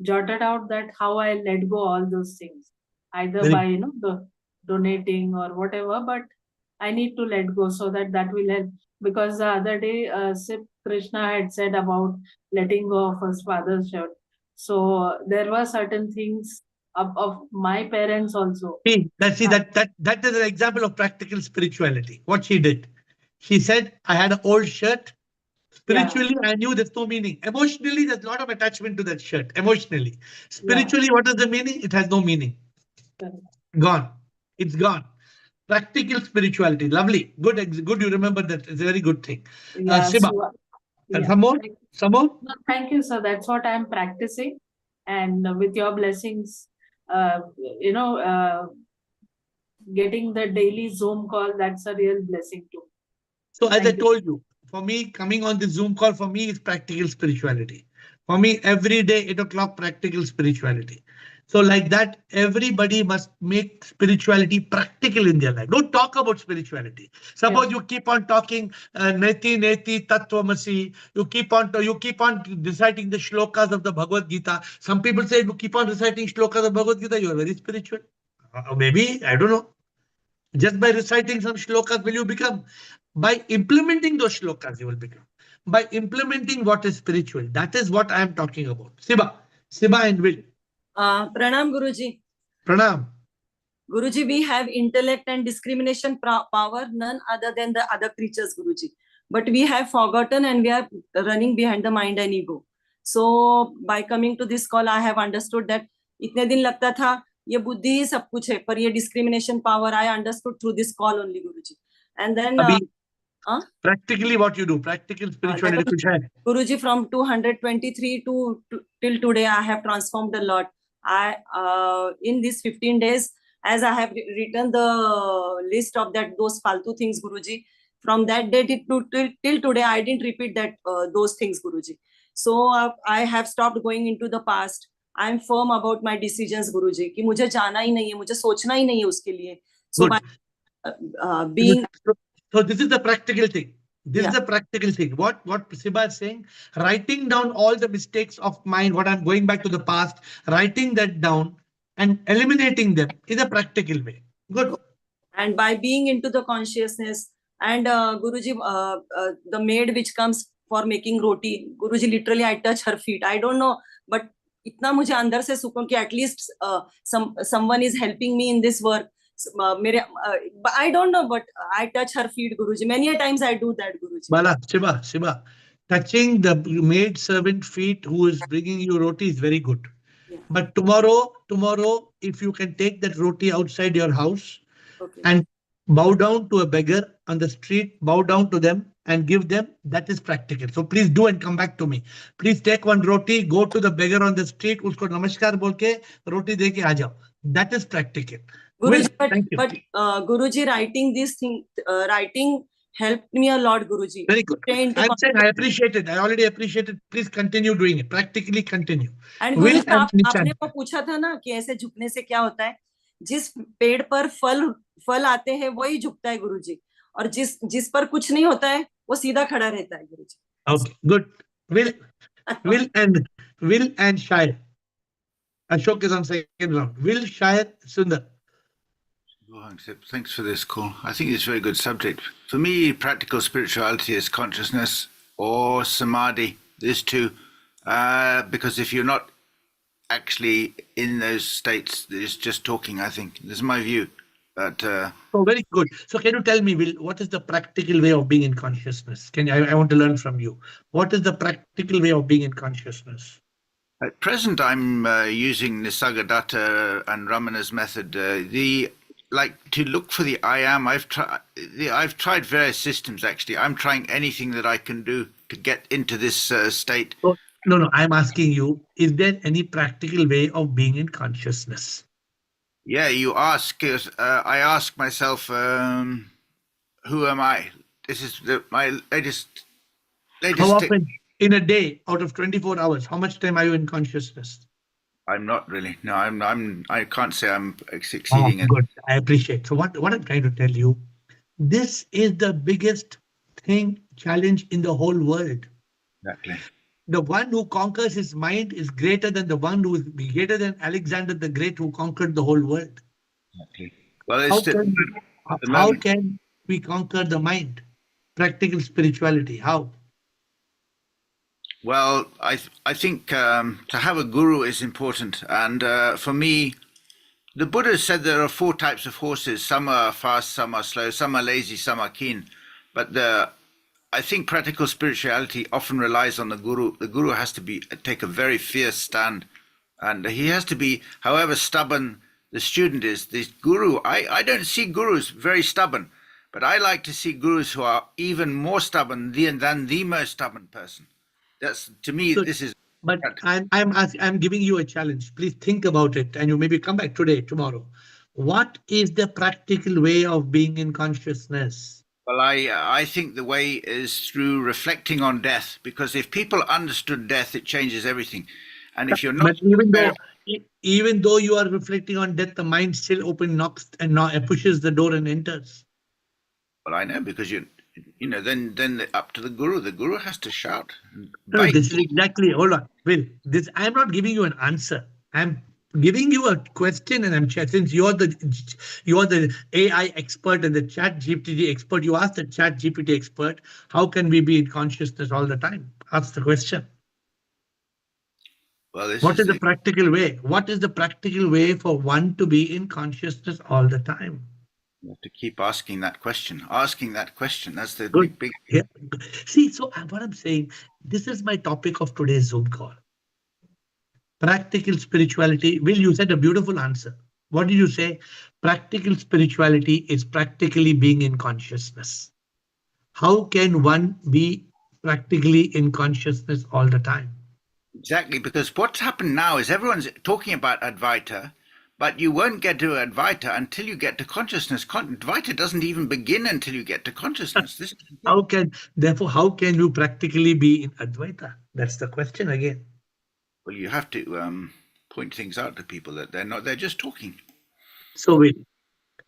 jotted out that how I let go all those things, either by the donating or whatever. But I need to let go so that will help. Because the other day, Sip Krishna had said about letting go of his father's shirt. So there were certain things of my parents also. That is an example of practical spirituality. What she did, she said, I had an old shirt. Spiritually, I knew there's no meaning. Emotionally, there's a lot of attachment to that shirt. Emotionally, spiritually, what is the meaning? It has no meaning. Gone. It's gone. Practical spirituality. Lovely. Good. You remember that. It's a very good thing. Siba. Some more? Some more? No, thank you, sir. That's what I'm practicing. And with your blessings, getting the daily Zoom call, that's a real blessing too. So as I told you, for me, coming on the Zoom call, for me, is practical spirituality. For me, every day, 8 o'clock, practical spirituality. So like that, everybody must make spirituality practical in their life. Don't talk about spirituality. Suppose you keep on talking neti neti tattvamasi. You keep on reciting the shlokas of the Bhagavad Gita. Some people say you keep on reciting shlokas of Bhagavad Gita, you are very spiritual. Maybe, I don't know. Just by reciting some shlokas will you become. By implementing those shlokas, you will become. By implementing what is spiritual. That is what I am talking about. Siba and Will. Pranam Guruji. Pranam. Guruji, we have intellect and discrimination power, none other than the other creatures, Guruji. But we have forgotten and we are running behind the mind and ego. So by coming to this call, I have understood that इतने दिन लगता था ये बुद्धि ही सब कुछ है, पर ये discrimination power I understood through this call only, Guruji. And then practically what you do, practical spirituality. Guruji, from 223 to till today, I have transformed a lot. In these 15 days, as I have written the list of those faltu things, Guruji, from that day till today, I didn't repeat those things, Guruji. So I have stopped going into the past. I am firm about my decisions गुरुजी कि मुझे जाना ही नहीं है, मुझे सोचना ही नहीं है उसके लिए. सो Good. By being So this is the practical thing. This Yeah. is the practical thing. What Siba is saying, writing down all the mistakes of mine, what I'm going back to the past, writing that down and eliminating them is a practical way. Good. and by being into the consciousness and Guruji, the maid which comes for making roti, Guruji, literally I touch her feet. I don't know, but इतना मुझे अंदर से सुकून कि at least someone is helping me in this work. मेरे I don't know, but I touch her feet, Guruji. Many a times I do that, Guruji. Bala, Shiva, touching the maid servant feet who is bringing you roti is very good. Yeah. But tomorrow, if you can take that roti outside your house, Okay. and bow down to a beggar on the street, bow down to them and give them, that is practical. So please do and come back to me. Please take one roti, go to the beggar on the street, usko namaskar bolke roti deke aa jao. That is practical. Guruji, Thank you. but Guruji, writing this thing, writing helped me a lot, Guruji. Very good. I'm saying I appreciate it. I already appreciate it. Please continue doing it. Practically continue. And Will Guruji, and आपने Nishan. वो पूछा था ना कि ऐसे झुकने से क्या होता है. जिस पेड़ पर फल आते हैं वही झुकता है गुरुजी, और जिस पर कुछ नहीं होता है वो सीधा खड़ा रहता है गुरुजी. Okay, good. Will and Shire. Ashok is on second round. Will, Shire, Sundar. Thanks for this call. I think it's a very good subject. For me, practical spirituality is consciousness or samadhi, these two. Because if you're not actually in those states, it's just talking, I think. This is my view. But Oh, very good. So can you tell me, Will, what is the practical way of being in consciousness? I want to learn from you. What is the practical way of being in consciousness? at present, I'm using Nisargadatta and Ramana's method. To look for the I am. I've tried various systems actually. I'm trying anything that I can do to get into this state. Oh, no. I'm asking you: is there any practical way of being in consciousness? Yeah, you ask. I ask myself, who am I? This is my latest. How often in a day, out of 24 hours, how much time are you in consciousness? I'm not really. No, I can't say I'm succeeding. Good. I appreciate. So what I'm trying to tell you, this is the biggest challenge in the whole world. Exactly. The one who conquers his mind is greater than the one who is greater than Alexander the Great, who conquered the whole world. Exactly. Well, how can we conquer the mind? Practical spirituality. How? Well, I think to have a guru is important. And for me, the Buddha said there are 4 types of horses. Some are fast, some are slow, some are lazy, some are keen. But I think practical spirituality often relies on the guru. The guru has to take a very fierce stand. And he has to be, however stubborn the student is, this guru, I don't see gurus very stubborn. But I like to see gurus who are even more stubborn than the most stubborn person. That's, to me, this is. But I'm giving you a challenge. Please think about it, and you maybe come back today, tomorrow. What is the practical way of being in consciousness? Well, I think the way is through reflecting on death, because if people understood death, it changes everything. And if you're not, but even though you are reflecting on death, the mind still knocks and pushes the door and enters. Well, I know, because then up to the guru. The guru has to shout. No, this is exactly. Hold on, Will. I'm not giving you an answer. I'm giving you a question, and since you're the AI expert and the Chat GPT expert, you ask the Chat GPT expert, how can we be in consciousness all the time? Ask the question. Well, what is the practical way? What is the practical way for one to be in consciousness all the time? You have to keep asking that question. That's the big. Yeah. See, so what I'm saying, this is my topic of today's Zoom call. Practical spirituality. Will, you said a beautiful answer. What did you say? Practical spirituality is practically being in consciousness. How can one be practically in consciousness all the time? Exactly, because what's happened now is everyone's talking about Advaita, but you won't get to Advaita until you get to consciousness. Advaita doesn't even begin until you get to consciousness. How can you practically be in Advaita? That's the question again. Well, you have to point things out to people that they're just talking. So Will,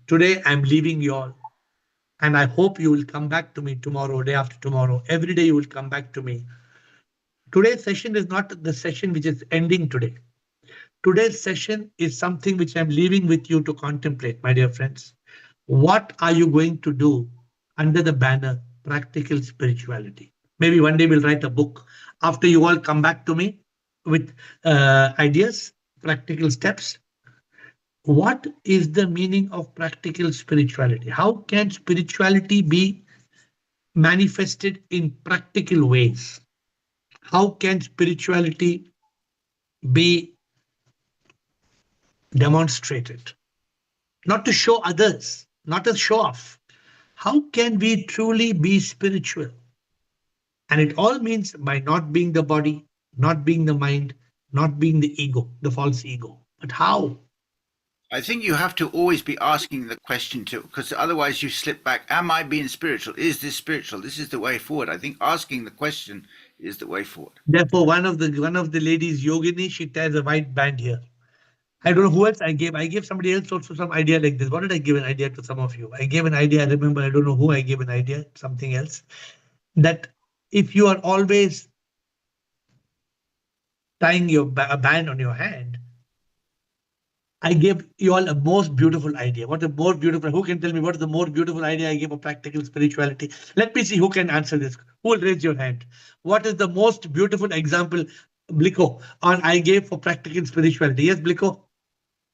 today I'm leaving you all. And I hope you will come back to me tomorrow, day after tomorrow. Every day you will come back to me. Today's session is not the session which is ending today. Today's session is something which I'm leaving with you to contemplate, my dear friends. What are you going to do under the banner practical spirituality? Maybe one day we'll write a book after you all come back to me with ideas, practical steps. What is the meaning of practical spirituality? How can spirituality be manifested in practical ways? How can spirituality be demonstrated? Not to show others, not to show off. How can we truly be spiritual? And it all means by not being the body, not being the mind, not being the ego, the false ego. But how? I think you have to always be asking the question too, because otherwise you slip back. Am I being spiritual? Is this spiritual? This is the way forward. I think asking the question is the way forward. Therefore, one of the ladies, Yogini, she ties a white band here. I don't know who else I gave. I gave somebody else also some idea like this. What did I give an idea to some of you? I gave an idea. I remember. I don't know who I gave an idea. Something else. That if you are always tying a band on your hand, I gave you all a most beautiful idea. What a more beautiful, who can tell me what is the more beautiful idea I gave of practical spirituality? Let me see who can answer this. Who will raise your hand? What is the most beautiful example, Bliko, on I gave for practical spirituality? Yes, Bliko?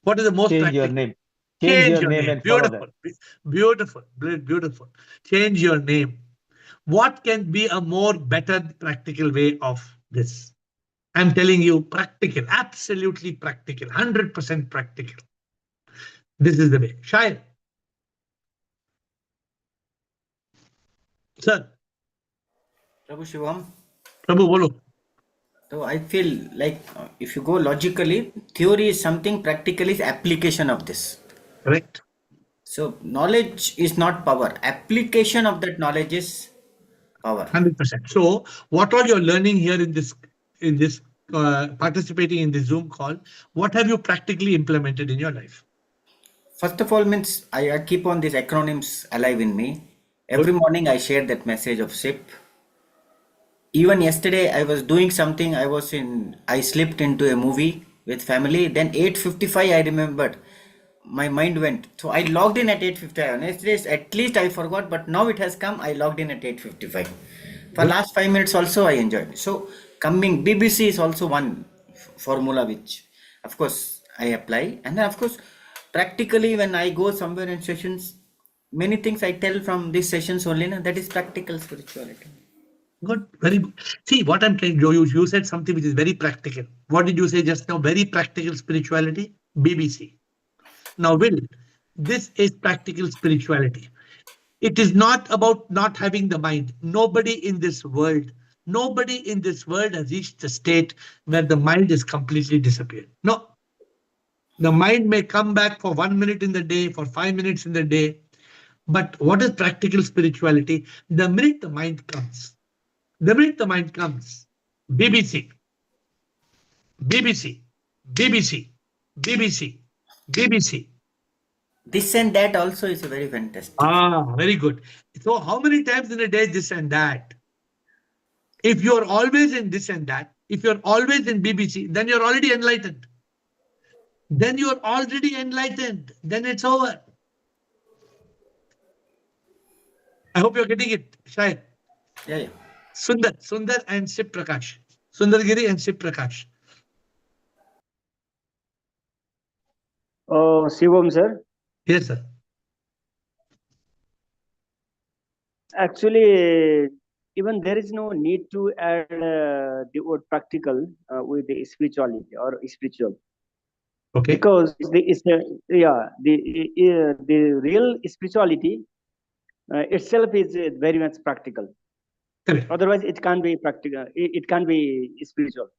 What is the most Change practical? your name. Change your name name. and follow Beautiful. that. Beautiful. Beautiful. Change your name. What can be a more better practical way of this? I'm telling you, practical, absolutely practical, 100% practical. This is the way. Shayad. Sir. Prabhu Shivam. Prabhu, bolo. So I feel like if you go logically, theory is something, practical is application of this. Correct. So knowledge is not power. Application of that knowledge is power. 100%. So what all you're learning here in this participating in the Zoom call, what have you practically implemented in your life? First of all, means I keep on these acronyms alive in me. Every morning I share that message of SIP. Even yesterday I was doing something. I slipped into a movie with family. Then 8:55 I remembered. My mind went. So I logged in at 8:55. Yesterday at least I forgot, but now it has come. I logged in at 8:55. For last 5 minutes also I enjoyed. So coming BBC is also one formula which of course I apply. And then of course practically when I go somewhere in sessions, many things I tell from these sessions only. That is practical spirituality. Good, very good. See, what I'm trying to you said something which is very practical. What did you say just now? Very practical spirituality, BBC. Now, Will, this is practical spirituality. It is not about not having the mind. Nobody in this world has reached a state where the mind is completely disappeared. No. The mind may come back for 1 minute in the day, for 5 minutes in the day. But what is practical spirituality? The minute the mind comes, BBC, BBC, BBC, BBC, BBC. This and that also is very fantastic. Very good. So how many times in a day this and that? If you are always in this and that, if you're always in BBC, then you're already enlightened. Then it's over. I hope you're getting it, Shayad. Yeah. Sundar and Sip Prakash. Sundargiri and Sip Prakash. Shivam sir. Yes, sir. Actually, even there is no need to add the word practical with the spirituality or spiritual. Okay. Because the real spirituality itself is very much practical. Correct. Otherwise, it can't be practical. It can't be spiritual.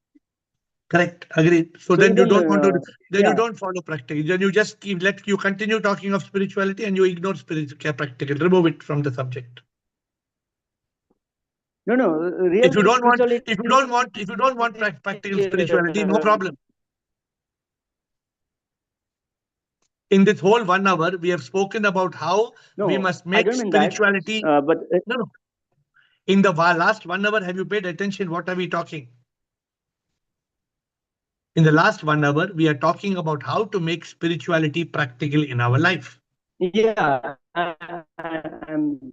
Correct. Agreed. So then even, you don't want to. Then yeah. you don't follow practical. Then you just you continue talking of spirituality and you ignore practical. Remove it from the subject. No. Real If you don't want practical spirituality, no problem. In this whole 1 hour, we have spoken about how we must I make don't mean that, spirituality. but No. In the last 1 hour, have you paid attention? What are we talking? In the last 1 hour, we are talking about how to make spirituality practical in our life. yeah, I'm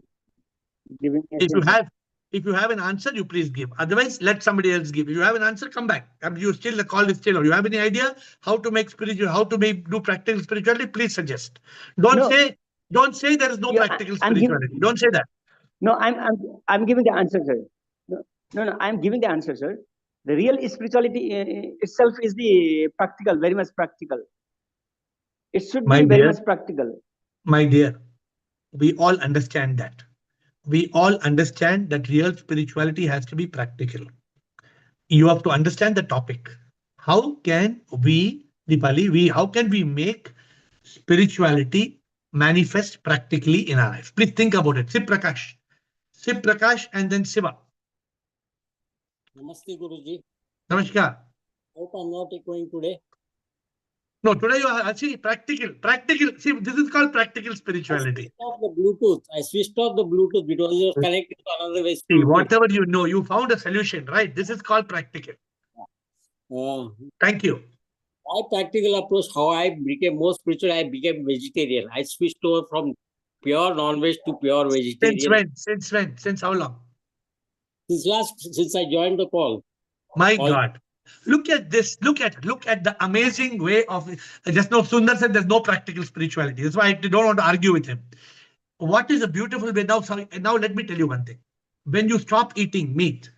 giving If you have an answer, you please give. Otherwise, let somebody else give. If you have an answer, come back. The call is still on. You have any idea how to make do practical spirituality? Please suggest. Don't say there is no practical spirituality. Don't say that. No, I'm giving the answer, sir. No, I'm giving the answer, sir. The real spirituality itself is the practical, very much practical. It should be very much practical. My dear, we all understand that. We all understand that real spirituality has to be practical. You have to understand the topic. How can we, Deepali, how can we make spirituality manifest practically in our life? Please think about it. Sip Prakash and then Siva. Namaste, Guruji. Namaskar. Hope I'm not echoing today. No, today you are actually practical. See, this is called practical spirituality. I switched off the Bluetooth because it was connected to another way. See, whatever you know, you found a solution, right? This is called practical. Thank you. My practical approach, how I became more spiritual, I became vegetarian. I switched over from pure non-veg to pure vegetarian. Since when? Since how long? Since I joined the call. My God. Look at this. Look at the amazing way of just no Sundar said there's no practical spirituality. That's why I don't want to argue with him. What is a beautiful way now let me tell you one thing. When you stop eating meat,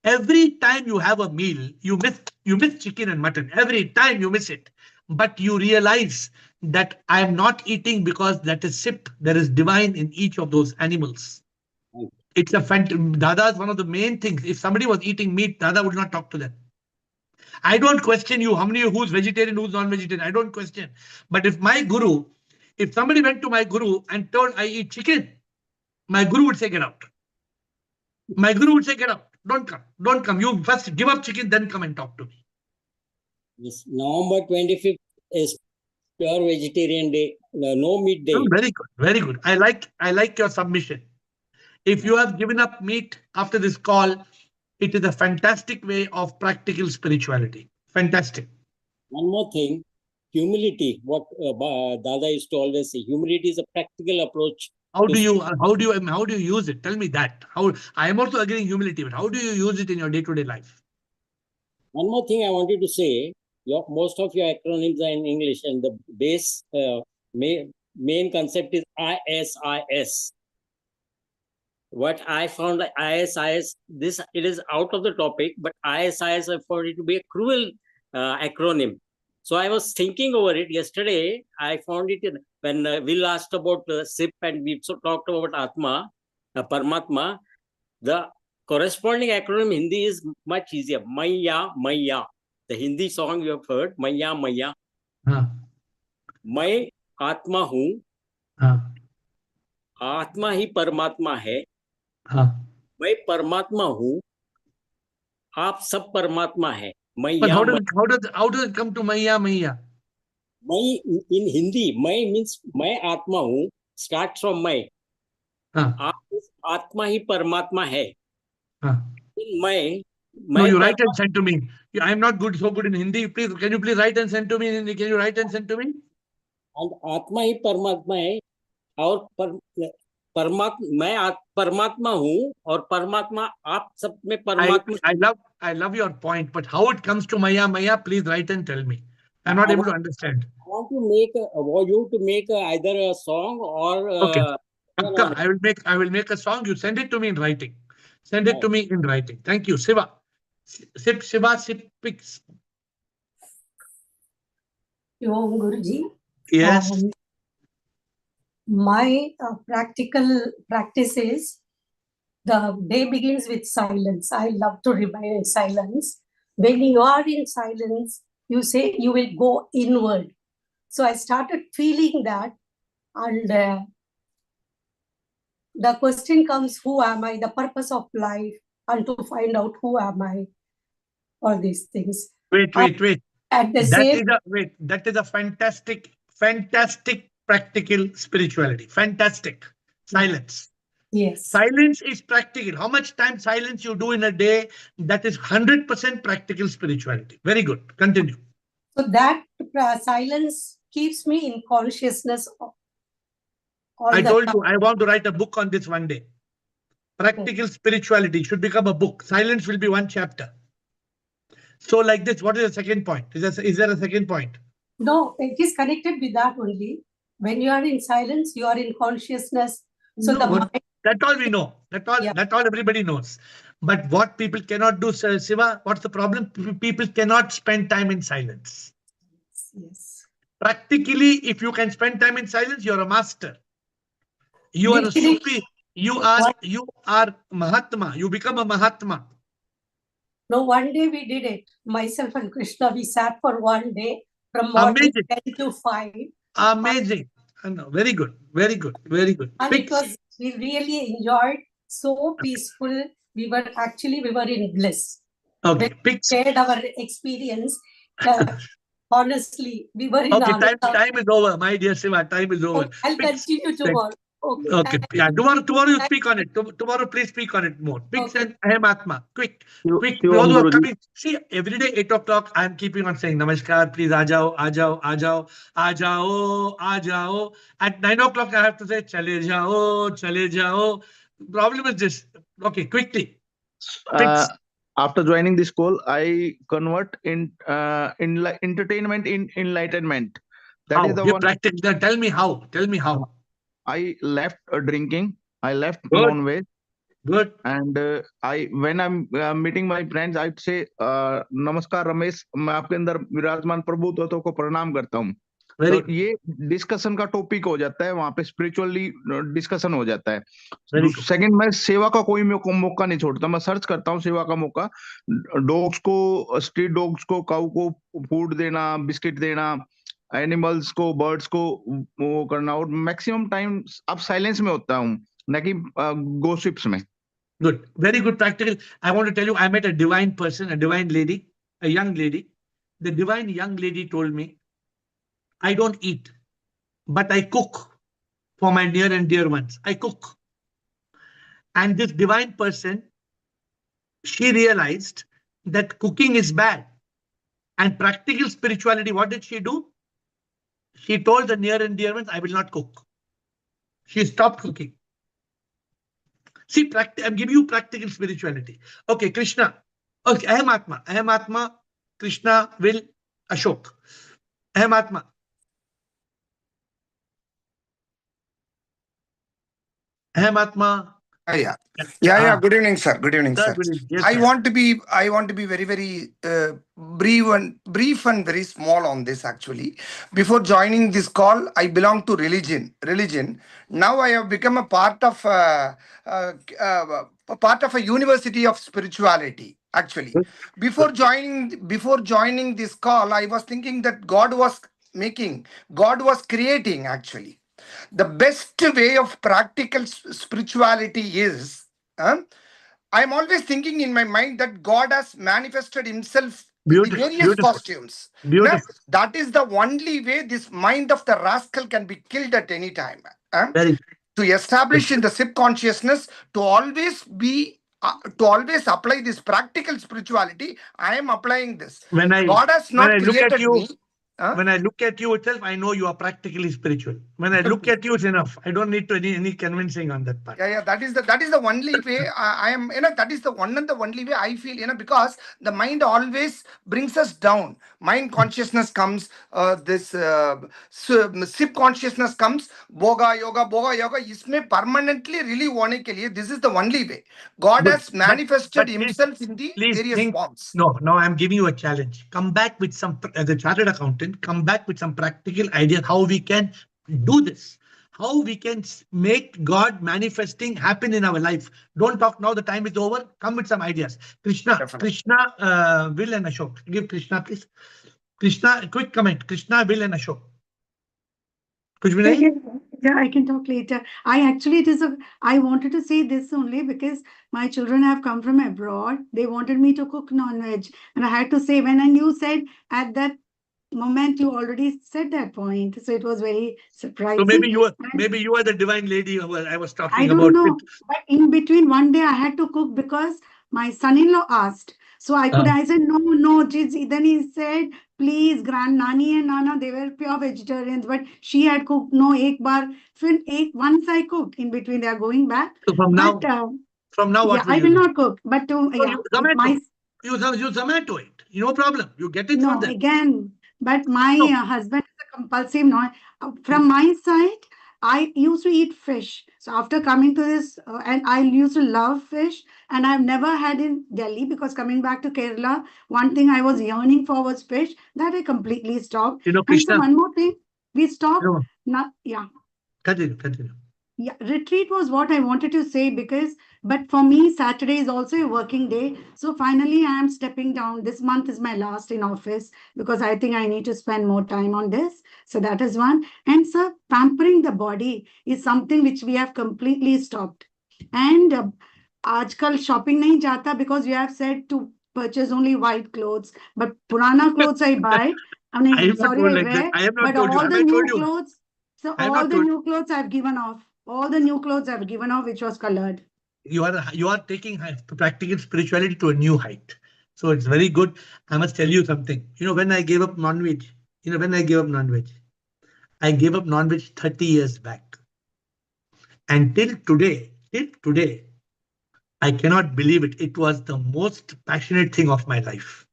every time you have a meal, you miss chicken and mutton. Every time you miss it. But you realize that I am not eating because that is sip. There is divine in each of those animals. It's Dada is one of the main things. If somebody was eating meat, Dada would not talk to them. I don't question you. How many of you who's vegetarian, who's non-vegetarian? I don't question. But if somebody went to my guru and told I eat chicken, my guru would say, get out. My guru would say, get out. Don't come. You first give up chicken, then come and talk to me. Yes, November 25th is pure vegetarian day, no meat day. Oh, very good. Very good. I like your submission. If you have given up meat after this call, it is a fantastic way of practical spirituality. Fantastic. One more thing, humility. What Dada used to always say, humility is a practical approach. How do you use it? Tell me that. I am also agreeing humility, but how do you use it in your day-to-day life? One more thing I wanted to say, most of your acronyms are in English, and the base main concept is ISIS. What I found like ISIS, it is out of the topic, but ISIS I found it to be a cruel acronym. So I was thinking over it yesterday. I found it when Will asked about SIP and we talked about Atma, Paramatma. The corresponding acronym in Hindi is much easier. Maya, Maya. The Hindi song you have heard, Maya, Maya. मैं आत्मा हूँ, आत्मा ही परमात्मा है, मैं परमात्मा हूँ, आप सब परमात्मा है. But how does it come to Maya, Maya? मैं in Hindi, मैं means मैं आत्मा हूँ, starts from मैं. आप आत्मा ही परमात्मा है. No, you write and send to me. I am not so good in Hindi. Please, can you please write and send to me in Hindi? Can you write and send to me? And आत्मा ही परमात्मा है और मैं परमात्मा हूँ और परमात्मा आप सब में परमात्मा. I love your point, but how it comes to Maya, Maya, please write and tell me. I'm not able to understand. I want to make either a song or. Okay. I will make a song. You send it to me in writing. Send it to me in writing. Thank you, Siva. Siva, picks. Om Guruji. Yes. My practical practice is the day begins with silence. I love to remain in silence. When you are in silence, you say you will go inward. So I started feeling that, and the question comes, who am I? The purpose of life, and to find out who am I, all these things. Wait. At the same, That is a fantastic fantastic practical spirituality. Fantastic. Silence. Yes. Silence is practical. How much time silence you do in a day, that is 100% practical spirituality. Very good. Continue. So that silence keeps me in consciousness all I the told time. you, I want to write a book on this one day. Practical spirituality should become a book. Silence will be one chapter. So like this, what is the second point? Is there a second point? No, it is connected with that only. When you are in silence, you are in consciousness. So No, the mind. that's all we know. That's all everybody knows. But what people cannot do, Sir Siva, what's the problem? People cannot spend time in silence. Yes. Practically, if you can spend time in silence, you're a master. You are a Sufi. You are Mahatma. You become a Mahatma. No, one day we did it. Myself and Krishna, we sat for one day from morning 10 to 5. Amazing. No, very good. Very good. Very good. And it was, we really enjoyed, so peaceful. We were in bliss. Okay. We shared our experience. Honestly, we were in Okay, time is over, my dear Siva. Time is over. I'll continue tomorrow. Okay. Okay. Yeah. Tomorrow you speak on it. Tomorrow, please speak on it more. Picks and Aham Atma. Quick. Those who are coming. See, every day 8 o'clock, I'm keeping on saying Namaskar. Please, aajao, aajao, aajao, aajao, aajao. At 9 o'clock, I have to say Chale jao, chale jao. Problem is this. Okay, quickly. After joining this call, I convert in entertainment in enlightenment. That is the one. Practical. Tell me how. Tell me how. I left drinking. I left Good. non-veg. Good. And when I'm meeting my friends, I'd say, "Namaskar, Ramesh. मैं आपके अंदर विराजमान प्रभु तत्व को प्रणाम करता हूँ." तो ये डिस्कशन का टॉपिक हो जाता है, वहां पे स्पिरिचुअली डिस्कशन हो जाता है. सेकंड, मैं सेवा का कोई मौका नहीं छोड़ता. मैं सर्च करता हूँ सेवा का मौका. डॉग्स को, स्ट्रीट डॉग्स को, काऊ को फूड देना, बिस्किट देना, एनिमल्स को, बर्ड्स को वो करना. और मैक्सिमम टाइम अब साइलेंस में होता हूँ, न कि गॉसिप्स में. Good. Very good practical. I want to tell you, I met a divine person, a divine lady, a young lady. The divine young lady told me, I don't eat, but I cook for my near and dear ones. I cook. And this divine person, she realized that cooking is bad. And practical spirituality, what did she do? She told the near and dear ones, I will not cook. She stopped cooking. See, I'm giving you practical spirituality. Okay, Krishna. Okay, Aham Atma. Aham Atma, Krishna, Will, Ashok. Aham Atma. Aham Atma. Yeah. Good evening, sir. Good evening, sir. Good evening. Yes, I want to be very, very brief and very small on this. Actually, before joining this call, I belong to religion. Now I have become a part of a university of spirituality. Actually, before joining this call, I was thinking that God was creating. Actually, the best way of practical spirituality is, I'm always thinking in my mind that God has manifested himself in the various costumes. That is the only way this mind of the rascal can be killed at any time. To establish in the subconsciousness, to always apply this practical spirituality, I am applying this. God has not created me. When I look at you itself, I know you are practically spiritual. When I look at you, it's enough. I don't need to any convincing on that part. Yeah. That is the only way I am. That is the one and the only way I feel. Because the mind always brings us down. Mind consciousness comes. This subconsciousness comes. Boga yoga. Isme permanently really होने के लिए. This is the only way. God has manifested himself in the various forms. No, I'm giving you a challenge. Come back with some, as a chartered accountant, come back with some practical ideas how we can do this. How we can make God manifesting happen in our life. Don't talk now, the time is over. Come with some ideas. Krishna, Will and Ashok. Give Krishna, please. Krishna, quick comment. Krishna, Will and Ashok. Yeah, I can talk later. I wanted to say this only because my children have come from abroad. They wanted me to cook non-veg. And I had to say, when you said at that moment you already said that point, so it was very surprising. So maybe And you are the divine lady who I was I talking don't about. know, but in between one day I had to cook because my son-in-law asked. So I said, no, then he said, please, Grand Nani and Nana, they were pure vegetarians, but she had cooked, no, once I cooked, in between they are going back. So from now, Yeah, what will I you will do? not cook, but You Zomato it. No problem. You get it from No, them. again, but my husband is a compulsive. No, from my side, I used to eat fish. So after coming to this, and I used to love fish, and I've never had in Delhi because coming back to Kerala, one thing I was yearning for was fish. That I completely stopped. And so Krishna. one more thing, we stopped. Yeah. Continue. Yeah, retreat was what I wanted to say because, but for me, Saturday is also a working day. So finally, I am stepping down. This month is my last in office because I think I need to spend more time on this. So that is one. And so pampering the body is something which we have completely stopped. And आजकल shopping नहीं जाता because you have said to purchase only white clothes, but purana clothes I buy. I mean, I have not sorry, told I like that. wear, I have not but told you. all Have the I new told you? clothes. So I have all not the told new clothes I've given off. All the new clothes I've given off, which was colored. You are taking practical spirituality to a new height. So it's very good. I must tell you something. When I gave up non-veg, I gave up non-veg 30 years back. And till today, I cannot believe it. It was the most passionate thing of my life.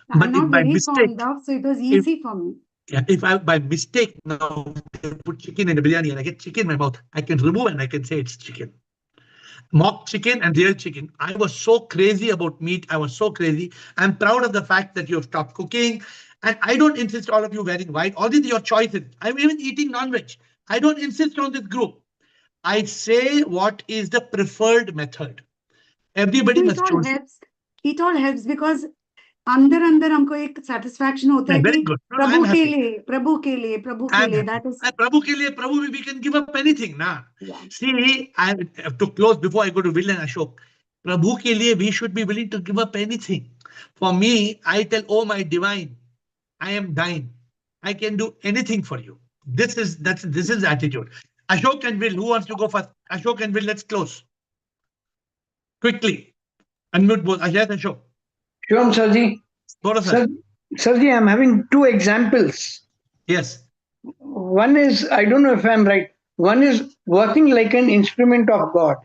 I'm But if not by very mistake, fond of, so it was easy for me. if I by mistake now put chicken in a biryani and I get chicken in my mouth, I can remove and I can say it's chicken. Mock chicken and real chicken. I was so crazy about meat. I was so crazy. I'm proud of the fact that you have stopped cooking. And I don't insist all of you wearing white. All these are your choices. I'm even eating non-veg. I don't insist on this group. I say what is the preferred method. Everybody must choose. It all helps because अंदर हमको एक satisfaction होता है कि प्रभु के लिए that is प्रभु के लिए प्रभु we can give up anything na. See, I to close before I go to Will and Ashok. Prabhu ke liye we should be willing to give up anything. For me, I tell, oh my divine, I am dying. I can do anything for you. This is attitude. Ashok and Will, who wants to go first? Ashok and Will, let's close. Quickly. Unmute both. Ashok. Shyam Sarji. Sarji, I'm having two examples. Yes. One is, I don't know if I'm right. One is working like an instrument of God.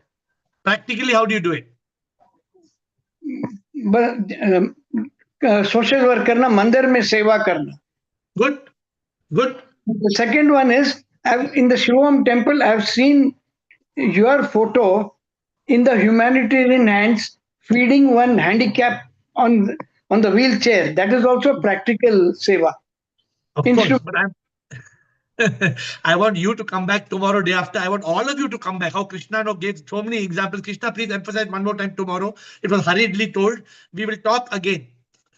Practically, how do you do it? But social work करना, मंदिर में सेवा करना. Good. The second one is, in the Shivam temple, I've seen your photo in the humanitarian hands feeding one handicapped on the wheelchair. That is also practical seva. Of course, but I want you to come back tomorrow, day after. I want all of you to come back. How Krishna gave so many examples. Krishna, please emphasize one more time tomorrow. It was hurriedly told. We will talk again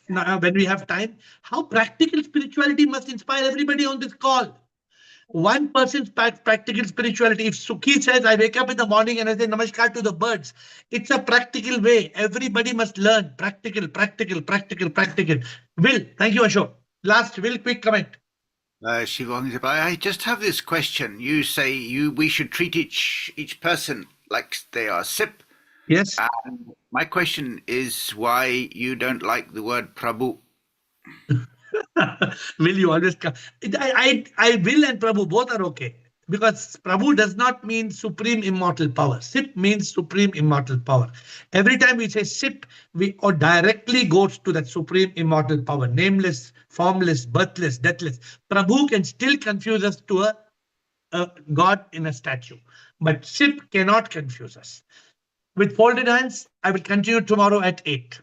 when we have time. How practical spirituality must inspire everybody on this call. One person's practical spirituality. If Sukhi says, I wake up in the morning and I say namaskar to the birds, it's a practical way. Everybody must learn. Practical. Will, thank you, Ashok. Last, Will, quick comment. Shivang, I just have this question. You say we should treat each person like they are SIP. Yes. And my question is why you don't like the word Prabhu. Will, you always come? I will and Prabhu both are okay. Because Prabhu does not mean supreme immortal power. SIP means supreme immortal power. Every time we say SIP, we directly goes to that supreme immortal power. Nameless, formless, birthless, deathless. Prabhu can still confuse us to a God in a statue. But SIP cannot confuse us. With folded hands, I will continue tomorrow at 8.